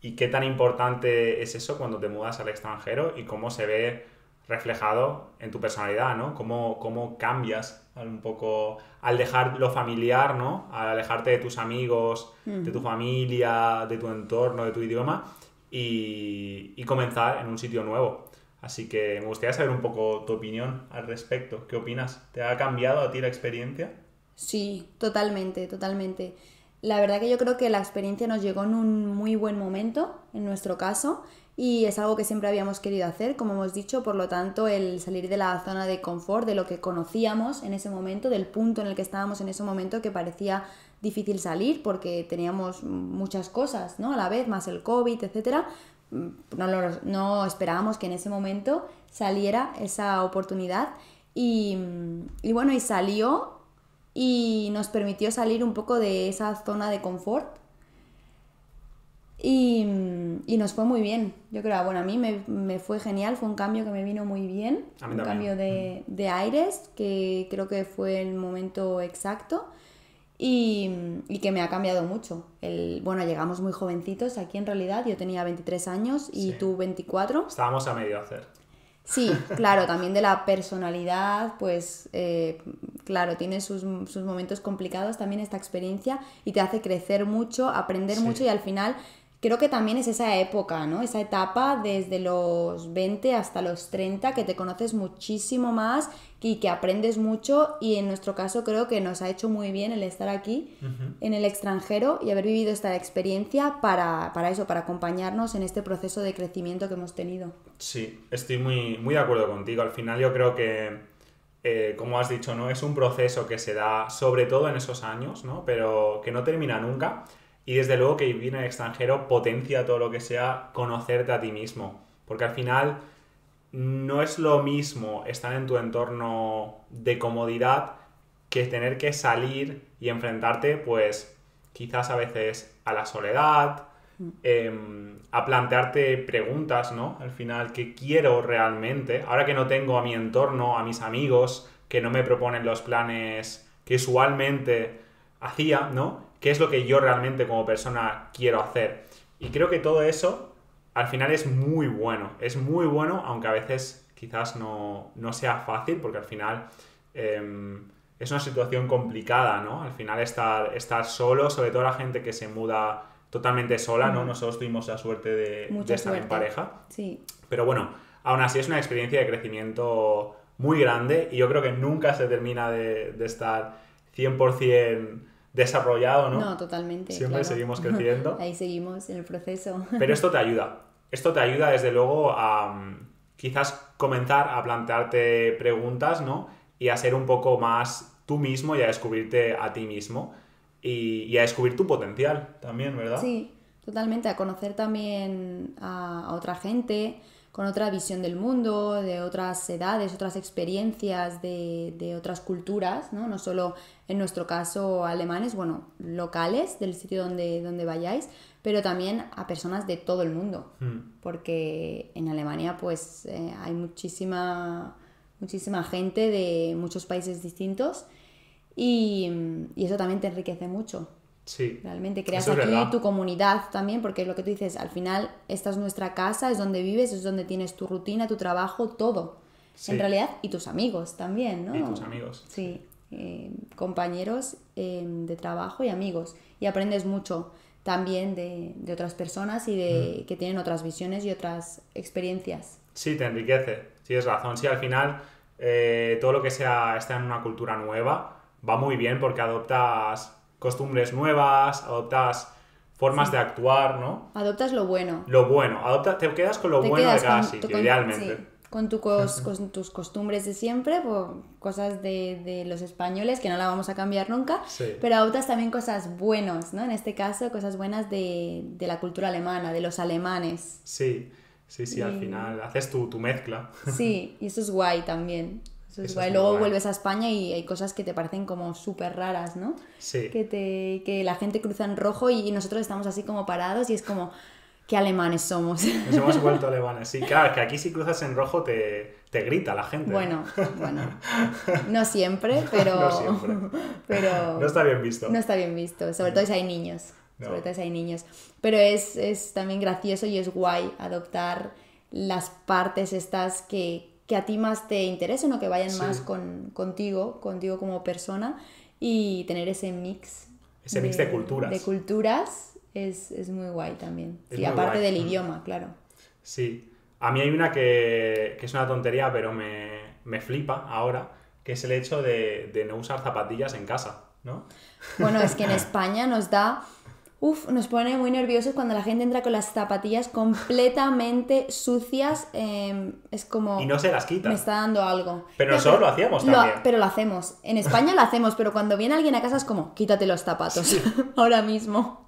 Y qué tan importante es eso cuando te mudas al extranjero y cómo se ve reflejado en tu personalidad, ¿no? Cómo cambias un poco al dejar lo familiar, ¿no? Al alejarte de tus amigos, de tu familia, de tu entorno, de tu idioma y comenzar en un sitio nuevo. Así que me gustaría saber un poco tu opinión al respecto. ¿Qué opinas? ¿Te ha cambiado a ti la experiencia? Sí, totalmente, totalmente. La verdad que yo creo que la experiencia nos llegó en un muy buen momento, en nuestro caso, y es algo que siempre habíamos querido hacer, como hemos dicho, por lo tanto, el salir de la zona de confort, de lo que conocíamos en ese momento, del punto en el que estábamos en ese momento, que parecía difícil salir porque teníamos muchas cosas, ¿no? A la vez, más el COVID, etcétera. No esperábamos que en ese momento saliera esa oportunidad y bueno, y salió y nos permitió salir un poco de esa zona de confort y nos fue muy bien. Yo creo, bueno, a mí me fue genial, fue un cambio que me vino muy bien, A mí un también. cambio de aires, que creo que fue el momento exacto. y que me ha cambiado mucho. Bueno, llegamos muy jovencitos aquí en realidad, yo tenía 23 años y Sí. tú 24. Estábamos a medio hacer. Sí, claro, también de la personalidad, pues claro, tiene sus momentos complicados también esta experiencia y te hace crecer mucho, aprender Sí. mucho y al final creo que también es esa época, ¿no? Esa etapa desde los 20 hasta los 30 que te conoces muchísimo más y que aprendes mucho y en nuestro caso creo que nos ha hecho muy bien el estar aquí en el extranjero y haber vivido esta experiencia para eso, para acompañarnos en este proceso de crecimiento que hemos tenido. Sí, estoy muy, muy de acuerdo contigo. Al final yo creo que, como has dicho, ¿no? Es un proceso que se da sobre todo en esos años, ¿no? Pero que no termina nunca. Y desde luego que vivir en el extranjero potencia todo lo que sea conocerte a ti mismo. Porque al final no es lo mismo estar en tu entorno de comodidad que tener que salir y enfrentarte, pues, quizás a veces a la soledad, a plantearte preguntas, ¿no? Al final, ¿qué quiero realmente? Ahora que no tengo a mi entorno, a mis amigos, que no me proponen los planes que usualmente hacía, ¿no? ¿Qué es lo que yo realmente como persona quiero hacer? Y creo que todo eso al final es muy bueno, aunque a veces quizás no sea fácil, porque al final es una situación complicada, ¿no? Al final estar solo, sobre todo la gente que se muda totalmente sola, ¿no? Nosotros tuvimos la suerte de Mucha estar en suerte. pareja. Sí. Pero bueno, aún así es una experiencia de crecimiento muy grande y yo creo que nunca se termina de estar 100% desarrollado, ¿no? No, totalmente. Siempre claro. seguimos creciendo. Ahí seguimos en el proceso. Pero esto te ayuda. Esto te ayuda, desde luego, a quizás comenzar a plantearte preguntas, ¿no? Y a ser un poco más tú mismo y a descubrirte a ti mismo. Y a descubrir tu potencial también, ¿verdad? Sí, totalmente. A conocer también a otra gente con otra visión del mundo, de otras edades, otras experiencias, de otras culturas, ¿no? No solo en nuestro caso alemanes, bueno, locales del sitio donde vayáis, pero también a personas de todo el mundo, porque en Alemania pues hay muchísima gente de muchos países distintos y eso también te enriquece mucho. Sí. Realmente creas Eso es aquí verdad. tu comunidad también, porque es lo que tú dices, al final esta es nuestra casa, es donde vives, es donde tienes tu rutina, tu trabajo, todo. Sí. En realidad, y tus amigos también, ¿no? Y tus amigos. Sí, compañeros de trabajo y amigos. Y aprendes mucho también de otras personas y de que tienen otras visiones y otras experiencias. Sí, te enriquece. Tienes razón. Sí, al final todo lo que sea estar en una cultura nueva va muy bien porque adoptas costumbres nuevas, adoptas formas de actuar, ¿no? Adoptas lo bueno. Lo bueno, te quedas con lo Te bueno de quedas cada con- sitio, idealmente. sí, con tus costumbres de siempre, cosas de los españoles que no la vamos a cambiar nunca, Sí. pero adoptas también cosas buenas, ¿no? En este caso, cosas buenas de la cultura alemana, de los alemanes. Sí, al Y- final haces tu mezcla. Sí, y eso es guay también. Eso es Eso guay. es muy Luego guay. vuelves a España y hay cosas que te parecen como súper raras, ¿no? Sí. Que la gente cruza en rojo y nosotros estamos así como parados y es como, qué alemanes somos. Nos hemos vuelto alemanes. Sí, claro, es que aquí si cruzas en rojo te grita la gente. Bueno, no siempre, pero... No siempre. pero No está bien visto. no está bien visto, sobre todo si hay niños. No. Sobre todo si hay niños. Pero es también gracioso y es guay adoptar las partes estas que a ti más te interesen o que vayan Sí. más contigo como persona y tener ese mix. Ese mix de culturas. De culturas es muy guay también. Es Sí, muy aparte guay. del idioma, claro. Sí. A mí hay una que es una tontería, pero me flipa ahora, que es el hecho de no usar zapatillas en casa, ¿no? Bueno, es que en España nos pone muy nerviosos cuando la gente entra con las zapatillas completamente sucias. Es como... Y no se las quita. Me está dando algo. Pero Ya, nosotros lo hacíamos también. Pero lo hacemos. En España lo hacemos, pero cuando viene alguien a casa es como, quítate los zapatos ahora mismo.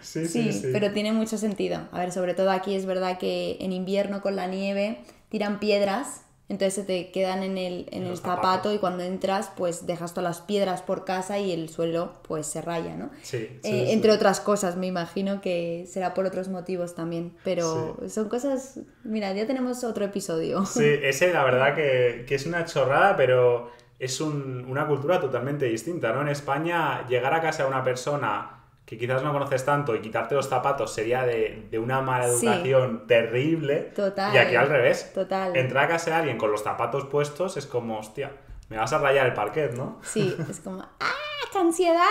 Sí, pero tiene mucho sentido. A ver, sobre todo aquí es verdad que en invierno con la nieve tiran piedras, entonces se te quedan en el los zapato zapatos. y cuando entras pues dejas todas las piedras por casa y el suelo pues se raya, ¿no? Sí, Entre otras cosas, me imagino que será por otros motivos también, pero son cosas... Mira, ya tenemos otro episodio. Sí, ese la verdad que es una chorrada, pero es una cultura totalmente distinta, ¿no? En España, llegar a casa de una persona que quizás no conoces tanto y quitarte los zapatos sería de una mala educación terrible. Total. Y aquí al revés. Total. Entrar a casa de alguien con los zapatos puestos es como, hostia, me vas a rayar el parquet, ¿no? Sí, es como, ¡ah, qué ansiedad!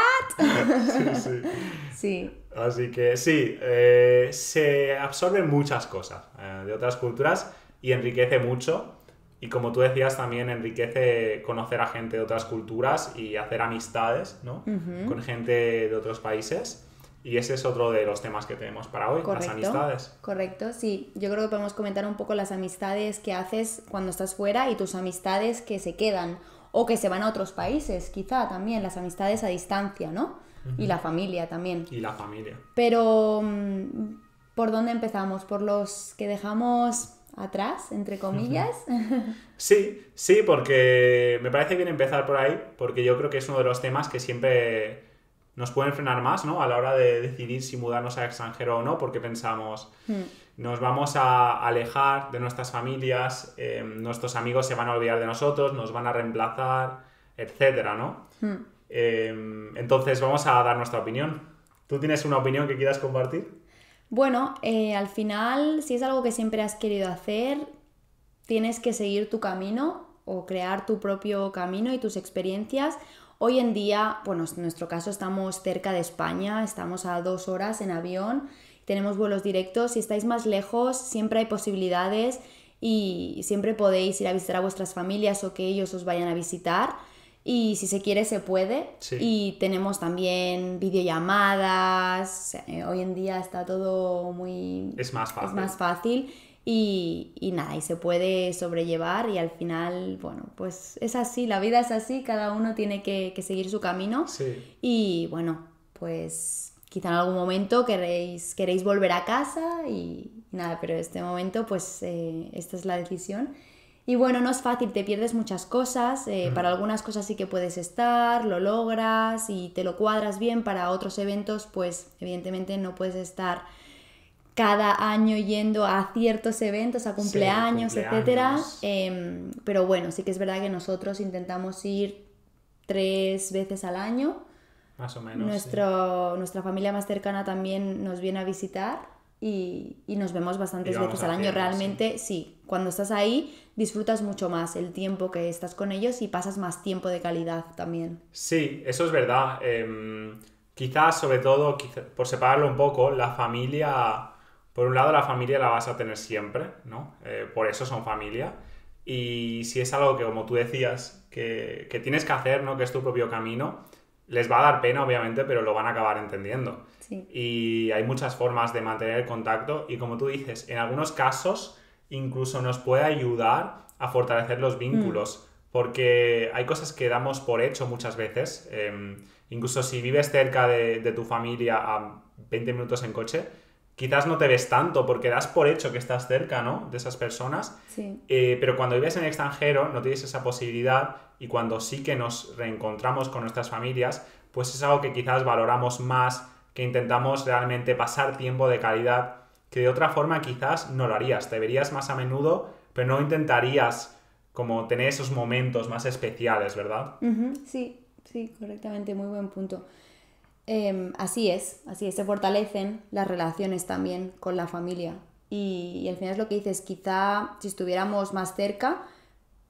Sí. Sí. Así que sí, se absorben muchas cosas de otras culturas y enriquece mucho. Y como tú decías, también enriquece conocer a gente de otras culturas y hacer amistades, ¿no? Con gente de otros países. Y ese es otro de los temas que tenemos para hoy, las amistades. Correcto, sí. Yo creo que podemos comentar un poco las amistades que haces cuando estás fuera y tus amistades que se quedan o que se van a otros países, quizá también, las amistades a distancia, ¿no? Y la familia también. Y la familia. Pero, ¿por dónde empezamos? ¿Por los que dejamos atrás, entre comillas? Sí, porque me parece bien empezar por ahí, porque yo creo que es uno de los temas que siempre nos pueden frenar más, ¿no? A la hora de decidir si mudarnos al extranjero o no, porque pensamos, nos vamos a alejar de nuestras familias, nuestros amigos se van a olvidar de nosotros, nos van a reemplazar, etcétera, ¿no? Entonces vamos a dar nuestra opinión. ¿Tú tienes una opinión que quieras compartir? Bueno, al final, si es algo que siempre has querido hacer, tienes que seguir tu camino o crear tu propio camino y tus experiencias. Hoy en día, bueno, en nuestro caso estamos cerca de España, estamos a 2 horas en avión, tenemos vuelos directos. Si estáis más lejos, siempre hay posibilidades y siempre podéis ir a visitar a vuestras familias o que ellos os vayan a visitar. Y si se quiere, se puede. Sí. Y tenemos también videollamadas. Hoy en día está todo muy... Es más fácil. Y nada, y se puede sobrellevar. Y al final, bueno, pues es así. La vida es así. Cada uno tiene que seguir su camino. Sí. Y bueno, pues quizá en algún momento queréis volver a casa. Y nada, pero en este momento, pues esta es la decisión. Y bueno, no es fácil, te pierdes muchas cosas, para algunas cosas sí que puedes estar, lo logras y te lo cuadras bien, para otros eventos pues evidentemente no puedes estar cada año yendo a ciertos eventos, a cumpleaños, etcétera. Pero bueno, sí que es verdad que nosotros intentamos ir 3 veces al año. Más o menos. Nuestra familia más cercana también nos viene a visitar. Y nos vemos bastantes veces al año. Realmente, sí, cuando estás ahí disfrutas mucho más el tiempo que estás con ellos y pasas más tiempo de calidad también. Sí, eso es verdad. Quizás, sobre todo, por separarlo un poco, la familia... Por un lado, la familia la vas a tener siempre, ¿no? Por eso son familia. Y si es algo que, como tú decías, que tienes que hacer, ¿no? Que es tu propio camino, les va a dar pena, obviamente, pero lo van a acabar entendiendo. Sí. Y hay muchas formas de mantener el contacto y, como tú dices, en algunos casos incluso nos puede ayudar a fortalecer los vínculos, porque hay cosas que damos por hecho muchas veces. Incluso si vives cerca de tu familia a 20 minutos en coche, quizás no te ves tanto porque das por hecho que estás cerca, ¿no? De esas personas. Sí. Pero cuando vives en el extranjero no tienes esa posibilidad, y cuando sí que nos reencontramos con nuestras familias, pues es algo que quizás valoramos más, que intentamos realmente pasar tiempo de calidad, que de otra forma quizás no lo harías. Te verías más a menudo, pero no intentarías como tener esos momentos más especiales, ¿verdad? Sí, correctamente, muy buen punto. Así es, se fortalecen las relaciones también con la familia. Y al final es lo que dices, quizá si estuviéramos más cerca,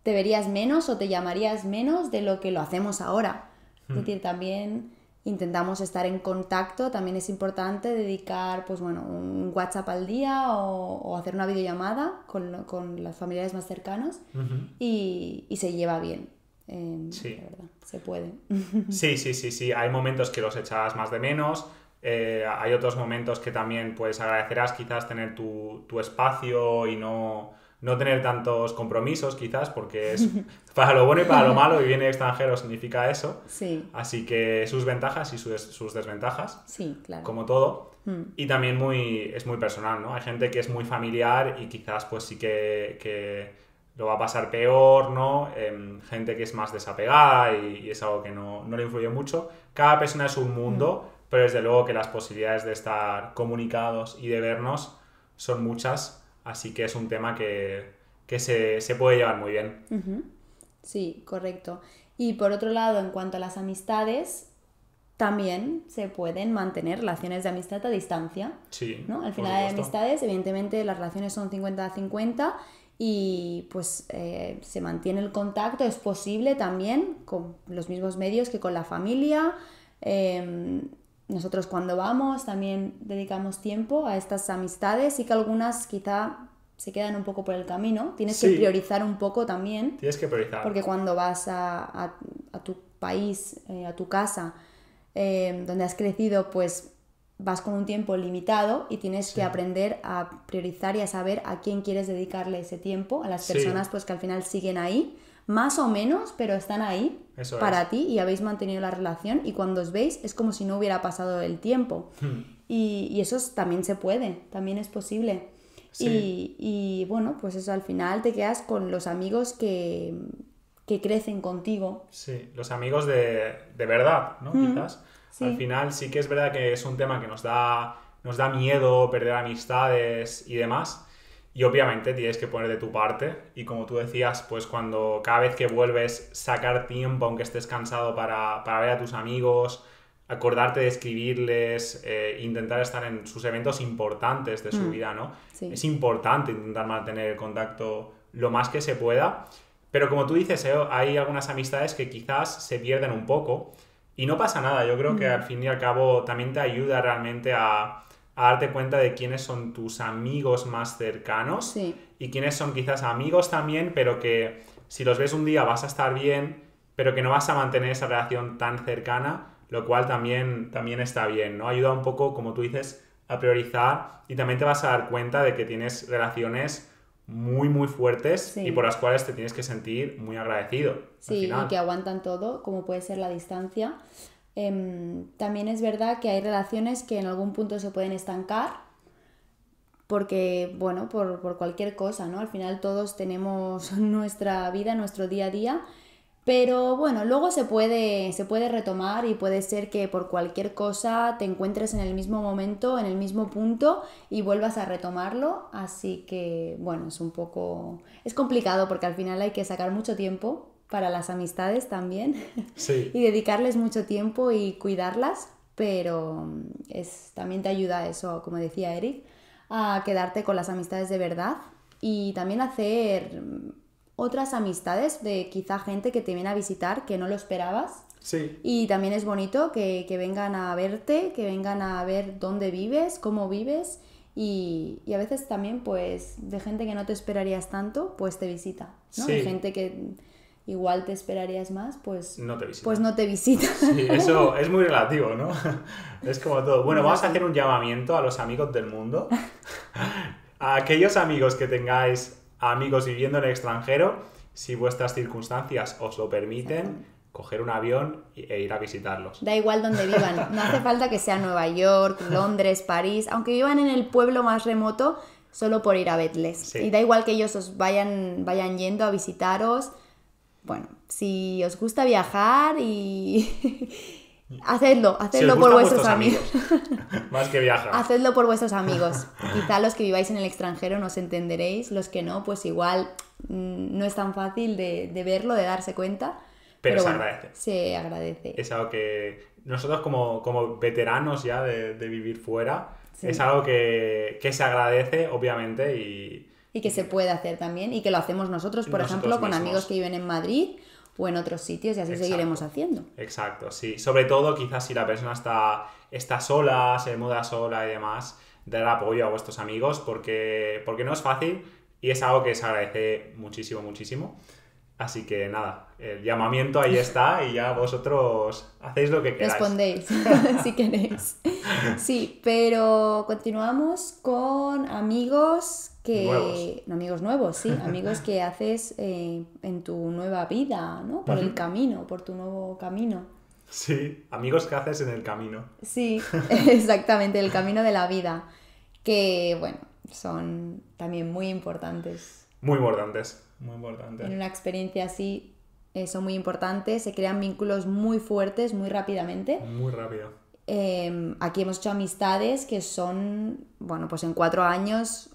te verías menos o te llamarías menos de lo que lo hacemos ahora. Es decir, también intentamos estar en contacto, también es importante dedicar pues bueno, un WhatsApp al día o hacer una videollamada con los familiares más cercanos y se lleva bien. Sí. La verdad, se puede. Sí, hay momentos que los echarás más de menos, hay otros momentos que también pues agradecerás quizás tener tu espacio y no tener tantos compromisos quizás, porque es para lo bueno y para lo malo, vivir en el extranjero significa eso. Sí. Así que sus ventajas y sus desventajas, sí, claro. como todo. Y también es muy personal, ¿no? Hay gente que es muy familiar y quizás pues sí que lo va a pasar peor, ¿no? Gente que es más desapegada y es algo que no le influye mucho. Cada persona es un mundo, pero desde luego que las posibilidades de estar comunicados y de vernos son muchas. Así que es un tema que se puede llevar muy bien. Sí, correcto. Y por otro lado, en cuanto a las amistades, también se pueden mantener relaciones de amistad a distancia. Sí, ¿no? Al por final hay supuesto. amistades, evidentemente las relaciones son 50-50 y pues se mantiene el contacto, es posible también con los mismos medios que con la familia. Nosotros cuando vamos también dedicamos tiempo a estas amistades y que algunas quizá se quedan un poco por el camino. Tienes que Sí. priorizar un poco también. Tienes que priorizar. Porque cuando vas a tu país, a tu casa, donde has crecido, pues vas con un tiempo limitado y tienes que aprender a priorizar y a saber a quién quieres dedicarle ese tiempo, a las Sí. personas pues que al final siguen ahí, más o menos, pero están ahí Eso para es. ti y habéis mantenido la relación y cuando os veis es como si no hubiera pasado el tiempo. Y eso también se puede, también es posible. Sí. Y bueno, pues eso al final te quedas con los amigos que crecen contigo. Sí, los amigos de verdad, ¿no? Quizás. sí. Al final sí que es verdad que es un tema que nos da miedo perder amistades y demás. Y obviamente tienes que poner de tu parte. Y como tú decías, pues cuando cada vez que vuelves, sacar tiempo, aunque estés cansado, para ver a tus amigos, acordarte de escribirles, intentar estar en sus eventos importantes de su vida, ¿no? Sí. Es importante intentar mantener el contacto lo más que se pueda. Pero como tú dices, hay algunas amistades que quizás se pierden un poco y no pasa nada. Yo creo que al fin y al cabo también te ayuda realmente a darte cuenta de quiénes son tus amigos más cercanos Sí. y quiénes son quizás amigos también, pero que si los ves un día vas a estar bien, pero que no vas a mantener esa relación tan cercana, lo cual también está bien, ¿no? Ayuda un poco, como tú dices, a priorizar y también te vas a dar cuenta de que tienes relaciones muy, muy fuertes Sí. y por las cuales te tienes que sentir muy agradecido. Al Sí, final. y que aguantan todo, como puede ser la distancia. También es verdad que hay relaciones que en algún punto se pueden estancar porque, bueno, por cualquier cosa, ¿no? Al final todos tenemos nuestra vida, nuestro día a día, pero bueno, luego se puede retomar y puede ser que por cualquier cosa te encuentres en el mismo momento, en el mismo punto y vuelvas a retomarlo, así que, bueno, es complicado porque al final hay que sacar mucho tiempo para las amistades también Sí. y dedicarles mucho tiempo y cuidarlas, pero también te ayuda eso, como decía Eric, a quedarte con las amistades de verdad y también hacer otras amistades de quizá gente que te viene a visitar que no lo esperabas. Sí. Y también es bonito que vengan a verte, que vengan a ver dónde vives, cómo vives y a veces también pues de gente que no te esperarías tanto pues te visita, ¿no? Sí. De gente que igual te esperarías más pues No te visita. pues no te visita. Sí, eso es muy relativo, ¿no? Es como todo. Bueno, Es vamos a así. hacer un llamamiento a los amigos del mundo. A aquellos amigos que tengáis amigos viviendo en el extranjero, si vuestras circunstancias os lo permiten, coger un avión e ir a visitarlos. Da igual donde vivan, no hace falta que sea Nueva York, Londres, París, aunque vivan en el pueblo más remoto, solo por ir a verles. Sí. Y da igual que ellos os vayan yendo a visitaros. Bueno, si os gusta viajar y hacedlo Si os por gustan vuestros amigos. Más que viajar. Hacedlo por vuestros amigos. Quizá los que viváis en el extranjero nos entenderéis, los que no, pues igual no es tan fácil de verlo, de darse cuenta. Pero se bueno, agradece. Se agradece. Es algo que nosotros como veteranos ya de vivir fuera, Sí. es algo que se agradece, obviamente, Y que se puede hacer también, y que lo hacemos nosotros, por Nosotros ejemplo, con mismos. amigos que viven en Madrid o en otros sitios, y así Exacto. seguiremos haciendo. Exacto, sí. Sobre todo, quizás si la persona está sola, se muda sola y demás, dar apoyo a vuestros amigos porque no es fácil y es algo que se agradece muchísimo, muchísimo. Así que nada, el llamamiento ahí está y ya vosotros hacéis lo que queráis. Respondéis, si queréis. Sí, pero continuamos con amigos Nuevos. No, amigos nuevos, sí, amigos que haces en tu nueva vida, ¿no? Por el camino, por tu nuevo camino. Sí, amigos que haces en el camino. Sí, exactamente, el camino de la vida, que, bueno, son también muy importantes. Muy importantes, muy importantes. En una experiencia así son muy importantes, se crean vínculos muy fuertes, muy rápidamente. Muy rápido. Aquí hemos hecho amistades que son, bueno, pues en 4 años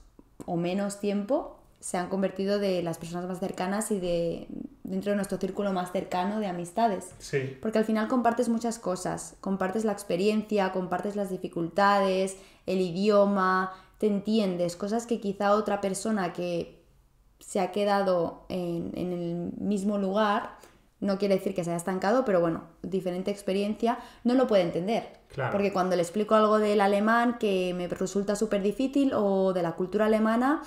o menos tiempo se han convertido de las personas más cercanas y de dentro de nuestro círculo más cercano de amistades. Sí. Porque al final compartes muchas cosas, compartes la experiencia, compartes las dificultades, el idioma, te entiendes, cosas que quizá otra persona que se ha quedado en el mismo lugar, no quiere decir que se haya estancado, pero bueno, diferente experiencia, no lo puede entender. Claro. Porque cuando le explico algo del alemán que me resulta súper difícil o de la cultura alemana,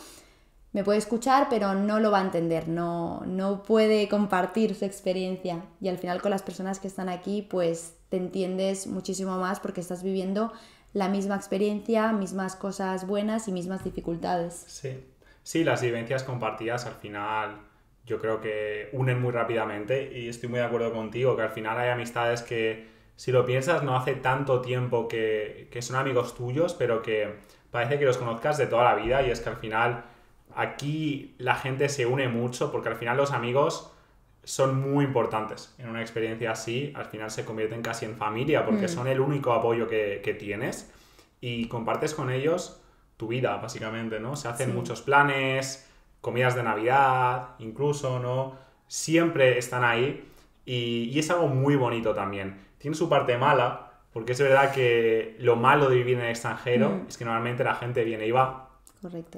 me puede escuchar, pero no lo va a entender, no puede compartir su experiencia. Y al final con las personas que están aquí, pues te entiendes muchísimo más porque estás viviendo la misma experiencia, mismas cosas buenas y mismas dificultades. Sí. Sí, las vivencias compartidas al final yo creo que unen muy rápidamente y estoy muy de acuerdo contigo que al final hay amistades que, si lo piensas, no hace tanto tiempo que son amigos tuyos, pero que parece que los conozcas de toda la vida, y es que al final aquí la gente se une mucho porque al final los amigos son muy importantes en una experiencia así. Al final se convierten casi en familia porque son el único apoyo que tienes y compartes con ellos tu vida, básicamente, ¿no? Se hacen muchos planes, comidas de Navidad, incluso, ¿no? Siempre están ahí y es algo muy bonito también. Tiene su parte mala, porque es verdad que lo malo de vivir en el extranjero es que normalmente la gente viene y va. Correcto.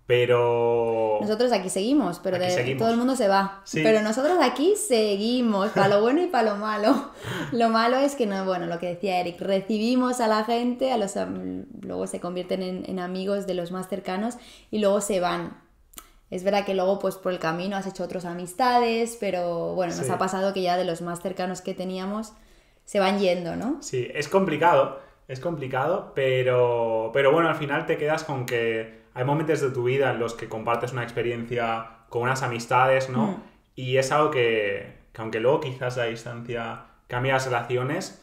Pero... Nosotros aquí seguimos, pero aquí seguimos. Todo el mundo se va. Sí. Pero nosotros aquí seguimos, para lo bueno y para lo malo. Lo malo es que, no, bueno, lo que decía Eric, recibimos a la gente, luego se convierten en amigos de los más cercanos y luego se van. Es verdad que luego pues por el camino has hecho otras amistades, pero bueno, nos ha pasado que ya de los más cercanos que teníamos se van yendo, ¿no? Sí, es complicado, pero bueno, al final te quedas con que hay momentos de tu vida en los que compartes una experiencia con unas amistades, ¿no? Y es algo que aunque luego quizás a distancia cambia las relaciones,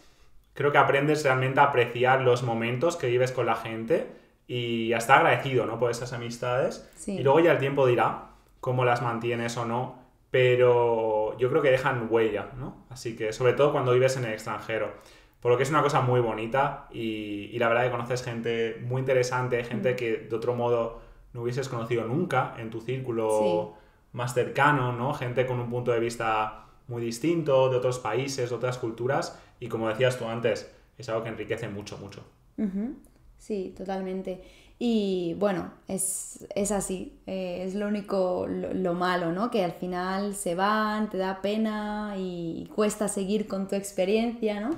creo que aprendes realmente a apreciar los momentos que vives con la gente y a estar agradecido, ¿no? Por esas amistades. Sí. Y luego ya el tiempo dirá cómo las mantienes o no, pero yo creo que dejan huella, ¿no? Así que sobre todo cuando vives en el extranjero. Por lo que es una cosa muy bonita y la verdad que conoces gente muy interesante, gente que de otro modo no hubieses conocido nunca en tu círculo más cercano, ¿no? Gente con un punto de vista muy distinto, de otros países, de otras culturas, y como decías tú antes, es algo que enriquece mucho, mucho. Sí, totalmente. Y bueno, es así, es lo único, lo malo, ¿no? Que al final se van, te da pena y cuesta seguir con tu experiencia, ¿no?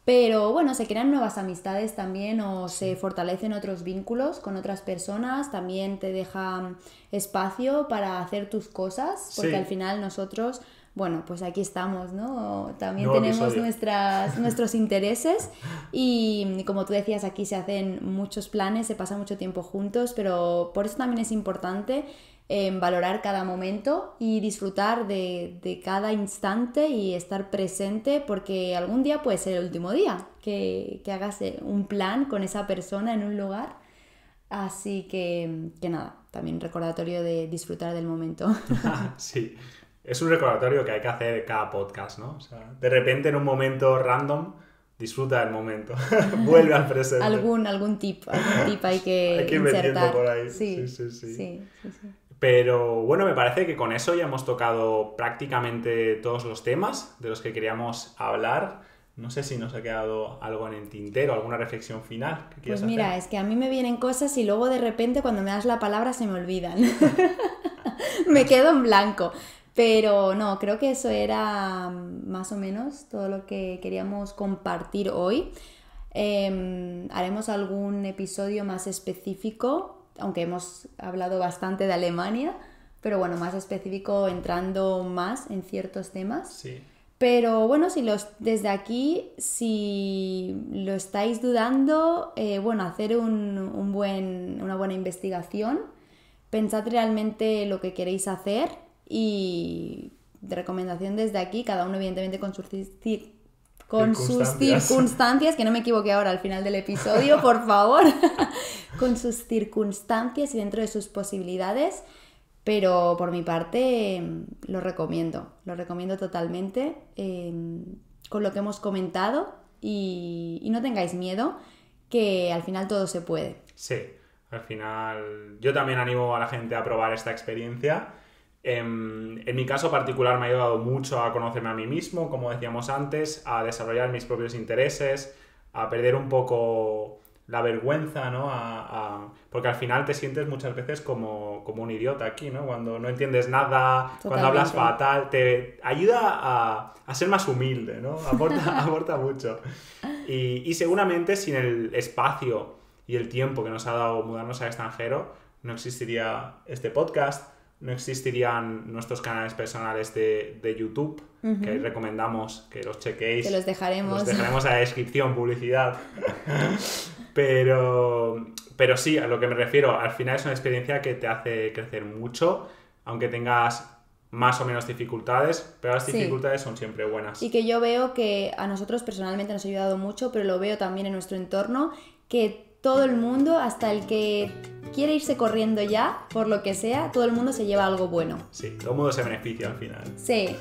Pero bueno, se crean nuevas amistades también o se fortalecen otros vínculos con otras personas, también te deja espacio para hacer tus cosas, porque al final nosotros, bueno, pues aquí estamos, ¿no? También Nuevo tenemos episodio. nuestros intereses y como tú decías, aquí se hacen muchos planes, se pasa mucho tiempo juntos, pero por eso también es importante valorar cada momento y disfrutar de cada instante y estar presente porque algún día puede ser el último día que hagas un plan con esa persona en un lugar. Así que nada, también recordatorio de disfrutar del momento. Sí, es un recordatorio que hay que hacer cada podcast, ¿no? O sea, de repente en un momento random, disfruta del momento, vuelve al presente. algún tip hay que ir metiendo insertar. por ahí. Sí. Sí. Pero bueno, me parece que con eso ya hemos tocado prácticamente todos los temas de los que queríamos hablar. No sé si nos ha quedado algo en el tintero, alguna reflexión final que quieras Pues mira, hacer. es que a mí me vienen cosas y luego de repente cuando me das la palabra se me olvidan. Me quedo en blanco. Pero no, creo que eso era más o menos todo lo que queríamos compartir hoy. Haremos algún episodio más específico, aunque hemos hablado bastante de Alemania, pero bueno, más específico entrando más en ciertos temas. Sí. Pero bueno, desde aquí, si lo estáis dudando, bueno, hacer una buena investigación, pensad realmente lo que queréis hacer y de recomendación desde aquí, cada uno evidentemente con sus circunstancias, que no me equivoqué ahora al final del episodio, por favor, con sus circunstancias y dentro de sus posibilidades, pero por mi parte lo recomiendo totalmente con lo que hemos comentado y no tengáis miedo, que al final todo se puede. Sí, al final yo también animo a la gente a probar esta experiencia En mi caso particular me ha ayudado mucho a conocerme a mí mismo, como decíamos antes, a desarrollar mis propios intereses, a perder un poco la vergüenza, ¿no? Porque al final te sientes muchas veces como un idiota aquí, ¿no? Cuando no entiendes nada, Totalmente. cuando hablas fatal, te ayuda a ser más humilde, ¿no? Aporta mucho. Y seguramente sin el espacio y el tiempo que nos ha dado mudarnos al extranjero, no existiría este podcast, no existirían nuestros canales personales de YouTube, que recomendamos que los chequéis. Que los dejaremos. Los dejaremos en la descripción, publicidad. Pero sí, a lo que me refiero, al final es una experiencia que te hace crecer mucho, aunque tengas más o menos dificultades, pero las dificultades son siempre buenas. Y que yo veo que a nosotros personalmente nos ha ayudado mucho, pero lo veo también en nuestro entorno, que todo el mundo, hasta el que quiere irse corriendo ya, por lo que sea, todo el mundo se lleva algo bueno. Sí, todo el mundo se beneficia al final. Sí.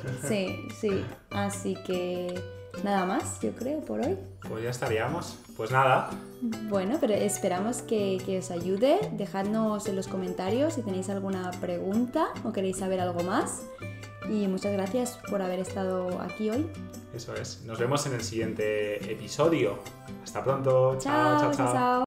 Así que nada más, yo creo, por hoy. Pues ya estaríamos. Pues nada. Bueno, pero esperamos que os ayude. Dejadnos en los comentarios si tenéis alguna pregunta o queréis saber algo más. Y muchas gracias por haber estado aquí hoy. Eso es. Nos vemos en el siguiente episodio. Hasta pronto. Chao.